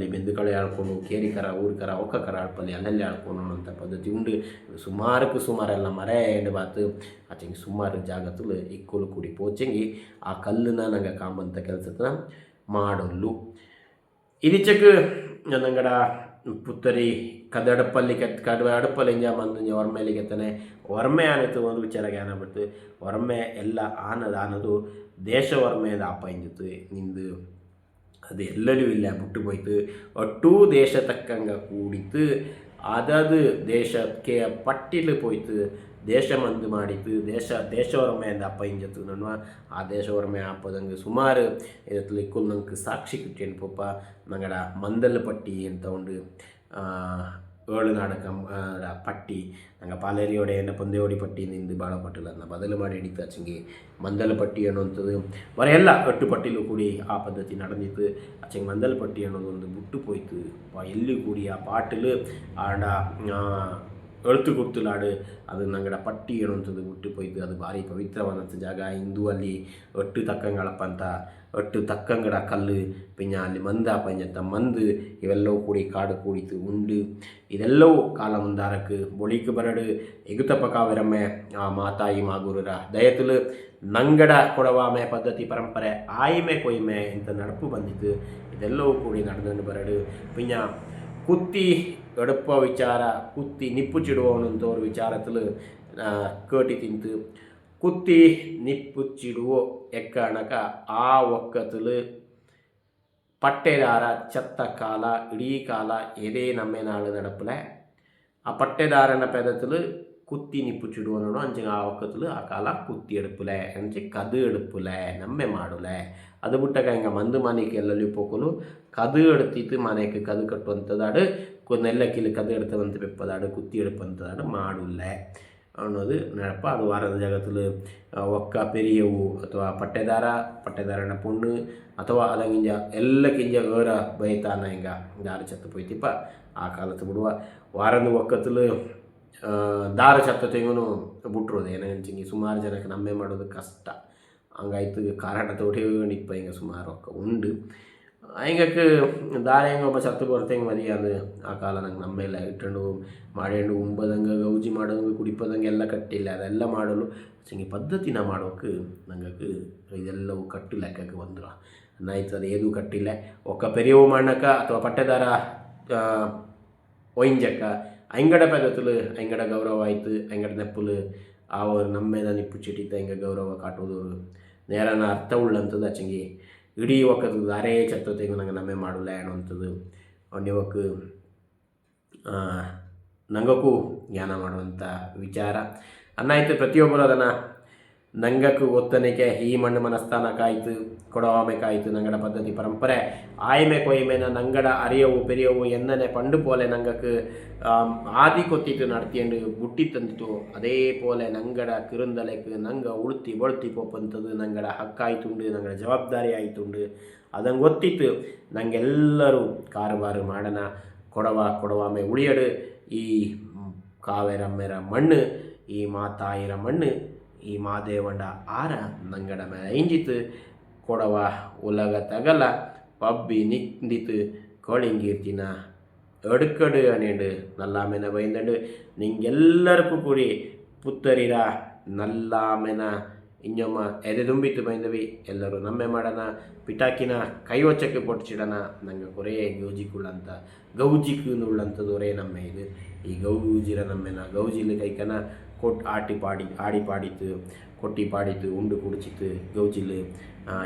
ಕಳೆ ಎಳ್ಕೊಂಡು ಕೇರಿ ಕರ ಊರು ಕರ ಒಕ್ಕ ಕರ ಅಳಪಲ್ಲಿ ಅಲ್ಲೆಲ್ಲ ಎಳ್ಕೊಂಡು ಅನ್ನೋಂಥ ಪದ್ಧತಿ ಉಂಡು ಸುಮಾರೆಲ್ಲ ಮರ ಎಂಡು ಬಾತು ಆಚೆಂಗೆ ಸುಮಾರು ಜಾಗದಲ್ಲಿ ಇಕ್ಕೋಲು ಕೂಡಿ ಪೋಚಂಗಿ ಆ ಕಲ್ಲನ್ನ ನಂಗೆ ಕಾಂಬಂಥ ಕೆಲಸದ ಮಾಡಲು ಇದಕ್ಕೆ ನಂಗಡ ಪುತ್ತರಿ ಕದಡಪ್ಪಲ್ಲಿ ಅಡಪ್ಪಲ್ಲಿ ಇಂಜ ಮಂದು ಒರ್ಮೆಯಲ್ಲಿ ಕೆತ್ತನೆ ಒರ್ಮೆ ಆನಿತು ಒಂದು ವಿಚಾರ ಜ್ಞಾನ ಬಿಡ್ತು ಒರ್ಮೆ ಎಲ್ಲ ಆನದು ದೇಶ ಒರ್ಮೆದ ಅಪ್ಪ ಇಂಜಿತ್ತು ನಿಂದು ಅದು ಎಲ್ಲರೂ ಇಲ್ಲ ಬಿಟ್ಟು ಹೋಯ್ತು ಒಟ್ಟೂ ದೇಶ ತಕ್ಕಂಗ ಕೂಡಿತ್ತು ಅದದು ದೇಶಕ್ಕೆ ಪಟ್ಟಿಲು போய்த்து தேசமந்து ಮಾಡಿತ್ತು ದೇಶ ಒರಮೆ ಅಂದ ಅಪ್ಪ ಇಂಜತ್ತು ನನ್ವ ಆ ದೇಶ ಒರಮೆ ಆಪದಂಗೆ ಸುಮಾರು ಇದರಲ್ಲಿ ಇಕ್ಕುಲ್ ನಂಗೆ ಸಾಕ್ಷಿ ಕಿಟ್ಟೇನು ಪಪ್ಪ ನಂಗಡ ಮಂದಲ್ ಪಟ್ಟಿ ಅಂತ ಉಂಡು ಏಳು ನಾಡಕ ಪಟ್ಟಿ ನಂಗೆ ಪಾಲೇರಿಯೋಡೆ ಎನ್ನ ಪೊಂದೆಯೋಡಿ ಪಟ್ಟಿ ನಿಂದು ಭಾಳ ಪಟ್ಟಿಲ್ಲ ಅದನ್ನ ಬದಲು ಮಾಡಿ ಹಿಡಿತು ಅಚ್ಚಂಗೆ ಮಂದಲ ಪಟ್ಟಿ ಅನ್ನುವಂಥದ್ದು ಎಲ್ಲ ಒಟ್ಟು ಪಟ್ಟಿಲು ಕೂಡಿ ಆ ಪದ್ಧತಿ ನಡೆದಿತ್ತು ಅಚ್ಚಂಗೆ ಮಂದಲ ಪಟ್ಟಿ ಅನ್ನೋದು ಒಂದು ಬಿಟ್ಟು ಹೋಯ್ತು ಎಲ್ಲಿ ಕೂಡಿ ಆ ಪಾಟಲು ಆಡ ಎಳ್ತು ಗುರ್ತುಲಾಡು ಅದು ನಂಗಡ ಪಟ್ಟಿ ಅನ್ನುವಂಥದ್ದು ಬಿಟ್ಟು ಹೋಯ್ತು ಅದು ಭಾರಿ ಪವಿತ್ರವಾದಂಥ ಜಾಗ ಹಿಂದೂ ಅಲ್ಲಿ ಒಟ್ಟು ತಕ್ಕಂಗಳಪ್ಪ ಅಂತ ಒಟ್ಟು ತಕ್ಕಂಗಡ ಕಲ್ಲು ಪಿಂಜ ಅಲ್ಲಿ ಮಂದ ಪಂಜಂತ ಮಂದು ಇವೆಲ್ಲವೂ ಕೂಡಿ ಕಾಡು ಕೂಡಿತು ಉಂಡು ಇದೆಲ್ಲವೂ ಕಾಲ ಮುಂದಾರಕ್ಕೆ ಬೊಳಿக்கு ಬರಡು ಎಗುತಪ್ಪ ಕಾವಿರಮ್ಮೆ ಆ ಮಾತಾಯಿ ಮಾಗೂರರ ದಯತುಲು ನಂಗಡ ಕೊಡವಾಮೆ ಪದ್ಧತಿ ಪರಂಪರೆ ಆಯ್ಮೆ ಕೊಯ್ಮೆ ಇಂಥ ನಡಪು ಬಂದಿತ್ತು ಇದೆಲ್ಲವೂ ಕೂಡಿ ನಡೆದು ಬರಡು ಪಿಂಜ ಕುತ್ತಿ ಎಡಪ ವಿಚಾರ ಕುತ್ತಿ ನಿಪ್ಪು ಚಿಡುವವನಂತ ஒரு ವಿಚಾರத்தில் ಕೇಟಿ ತಿಂತು ಕುತ್ತಿ ನಿಪ್ಪು ಚಿಡುವೋ ಎಕ್ಕಣಕ ಆ ಒಕ್ಕத்தில் ಪಟ್ಟೆದಾರ ಚತ್ತ ಕಾಲ ಇಡೀ ಕಾಲ ಎದೇ ನಮ್ಮೆ ನಾಳು ನಡಪಲ ಆ ಪಟ್ಟೆದಾರನ ಪೆದத்தில் குத்தி நிப்பு சுடுவோனோ அஞ்சுங்க ಆ ಒಕ್ಕத்தில் ಆ ಕಾಲ ಕುತ್ತಿ ಎಡುಪುಲೆ ಅಂಚೆ ಕದು ಎಡುಪುಲೆ ನಮ್ಮೆ ಮಾಡುಲೆ ಅದು ಬಿಟ್ಟಾಗ ಹಿಂಗೆ ಮಂದು ಮನೆಗೆ ಎಲ್ಲಲ್ಲಿ ಪೋಕಲು ಕದು ಎಡ್ತಿತ್ತು ಮನೆಗೆ ಕದು ಕಟ್ಟುವಂಥದ್ದಾಡು ನೆಲ್ಲಕ್ಕಿಲ್ಲಿ ಕದು ಎಡ್ತವಂತ ಬೆಪ್ಪದಾಡು ಕುತ್ತಿ ಎಡುಪಂಥದ್ದಾಡು ಮಾಡುಲ್ಲೆ ಅನ್ನೋದು ನೆನಪ ಅದು ವಾರದ ಜಾಗத்தில் ಒಕ್ಕ ಪೆರಿಯವು ಅಥವಾ ಪಟ್ಟೆದಾರನ ಪುಣ್ಣು ಅಥವಾ ಅದಂಗಿಂಜ ಎಲ್ಲಕ್ಕಿಂಜ ಏರ ಬೈತಾನ ಹಿಂಗೆ ದಾರ ಚತ್ತು ಪೋಯ್ತಿಪ್ಪ ಆ ಕಾಲത്ത് ಬಿಡುವ ವಾರದ ಒಕ್ಕத்தில் ದಾರ ಚತ್ತ ತೆಂಗನು ಬಿಟ್ರೋದು ಏನಂಚಿಂಗೆ ಸುಮಾರು ಜನಕ್ಕೆ ನಮ್ಮೆ ಮಾಡೋದು ಕಷ್ಟ ಹಂಗಾಯ್ತು ಕಾರಾಟ ತೋಟಿ ನಿಪ್ಪ ಹಿಂಗೆ ಸುಮಾರು ಒಕ್ಕ ಉಂಡು ಹಿಂಗಕ್ಕೆ ದಾರ ಹೆಂಗೆ ಒಬ್ಬ ಚತ್ತು ಬರ್ತಂಗೆ ಮದಿ ಅದು ಆ ಕಾಲ ನಂಗೆ ನಮ್ಮೆಲ್ಲ ಇಟ್ಟುಕೊಂಡು ಮಾಡಿಕೊಂಡು ಉಂಬದಂಗೆ ಗೌಜಿ ಮಾಡೋದಂಗೆ ಕುಡಿಪೋದಂಗೆ ಎಲ್ಲ ಕಟ್ಟಿಲ್ಲ ಅದೆಲ್ಲ ಮಾಡಲು ಹಿಂಗೆ ಪದ್ಧತಿನ ಮಾಡೋಕೆ ನಂಗೆ ಇದೆಲ್ಲವೂ ಕಟ್ಟು ಲೆಕ್ಕಕ್ಕೆ ಬಂದರು ಅನ್ನಾಯ್ತು ಅದು ಏದು ಕಟ್ಟಿಲ್ಲ ಒಕ್ಕ ಪೆರಿಯವು ಮಣ್ಣಕ್ಕ ಅಥವಾ ಪಟ್ಟೆದಾರ ಒಯ್ಂಜಕ್ಕ ಅಂಗಡ ಪದத்தில் ಅಂಗಡ ಗೌರವ ಆಯಿತು ಅಂಗಡ ನೆಪ್ಪಲು ಆ ನಮ್ಮೇದ ನಿಪ್ಪು ಚಿಟ್ಟಿತ್ತು ಹಂಗೆ ಗೌರವ ಕಾಟೋದು ನೇರನ ಅರ್ಥ ಉಳ್ಳಂಥದ್ದು ಅಚ್ಚಂಗೆ ಇಡೀ ಒಕ್ಕದು ಅರೇ ಚತ್ತತೆಗೆ ನಂಗೆ ನಮ್ಮೆ ಮಾಡಲ್ಲ ಅನ್ನುವಂಥದ್ದು ಅವನಿವಕ್ಕೆ ನಂಗಕ್ಕೂ ಜ್ಞಾನ ಮಾಡುವಂಥ ವಿಚಾರ ಅನ್ನಾಯ್ತು ಪ್ರತಿಯೊಬ್ಬರು ಅದನ್ನು ನಂಗಕ್ಕೂ ಒತ್ತನಿಕೆ ಈ ಮಣ್ಣು ಮನಸ್ಥಾನ ಕಾಯ್ತು ಕೊಡವಾಮೆ ಕಾಯ್ತು ನಂಗಡ ಪದ್ಧತಿ ಪರಂಪರೆ ಆಯ್ಮೆ ಕೊಯ್ಮೆನ ನಂಗಡ ಅರಿಯವು ಪೆರಿಯವು ಎನ್ನನೆ ಪಂಡು ಪೋಲೆ ನಂಗಕ್ಕೆ ಆದಿ ಕೊತ್ತಿತ್ತು ನಡ್ತಿಯಂಡು ಬುಟ್ಟಿ ತಂದಿತು ಅದೇ ಪೋಲೆ ನಂಗಡ ಕಿರುಂದಲೆಕ್ ನಂಗ ಉಳ್ತಿ ಬೊಳ್ತಿ ಪೋಪಂಥದ್ದು ನಂಗಡ ಹಕ್ಕಾಯ್ತುಂಡು ನಂಗಡ ಜವಾಬ್ದಾರಿ ಆಯ್ತುಂಡು ಅದಂಗೆ ಗೊತ್ತಿತ್ತು ನಂಗೆಲ್ಲರೂ ಕಾರುಬಾರು ಮಾಡನ ಕೊಡವಾಮೆ ಉಳಿಯಡು ಈ ಕಾವೇರಮ್ಮೆರ ಮಣ್ಣು ಈ ಮಾತಾಯಿರ ಮಣ್ಣು ಈ ಮಾದೇವಂಡ ಆರ ನಂಗಡ ಇಂಜಿತು ಕೊಡವ ಉಲಗ ತಗಲ ಪಬ್ಬಿ ನಿಂದಿತು ಕೋಳಿಂಗೀರ್ತಿನ ಎಡ್ಕಡು ಅನೇಂಡು ನಲ್ಲಾಮೆನ ಬೈಂದಡು ನಿಂಗೆಲ್ಲರಿಗೂ ಕೂಡಿ ಪುತ್ತರಿರ ನಲ್ಲಾಮೆನ ಇಂಜೊಮ್ಮ ಎದೆ ತುಂಬಿತ್ತು ಬೈಂದವಿ ಎಲ್ಲರೂ ನಮ್ಮೆ ಮಾಡನ ಪಿಟಾಕಿನ ಕೈವಚ್ಚಕ್ಕೆ ಪೊಟ್ಟಿಸಿಡನ ನಂಗೆ ಕೊರೇ ಗೌಜಿಕುಳ್ಳಂತ ಗೌಜಿಕುನುಳ್ಳಂಥದೊರೇ ನಮ್ಮ ಇದು ಈ ಗೌಜಿರ ನಮ್ಮೆನ ಗೌಜಿಲ್ ಕೈಕನ ಆಡಿ ಪಾಡಿತು ಕೊಟ್ಟಿ ಪಾಡಿತು ಉಂಡು ಕುಡಿಚಿತ್ತು ಗೌಜಿಲ್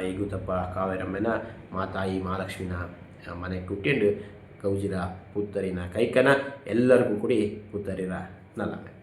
ಎಗುತಪ್ಪ ಕಾವೇರಮ್ಮೆನ ಮಾತಾಯಿ ಮಹಾಲಕ್ಷ್ಮಿನ ಮನೆ ಕುಟ್ಟಿಂಡು ಗೌಜಿರ ಪುತ್ತರಿನ ಕೈಕನ ಎಲ್ಲರಿಗೂ ಕೂಡಿ ಪುತ್ತರಿರ ನಲ್ಲಮ್ಮೆ.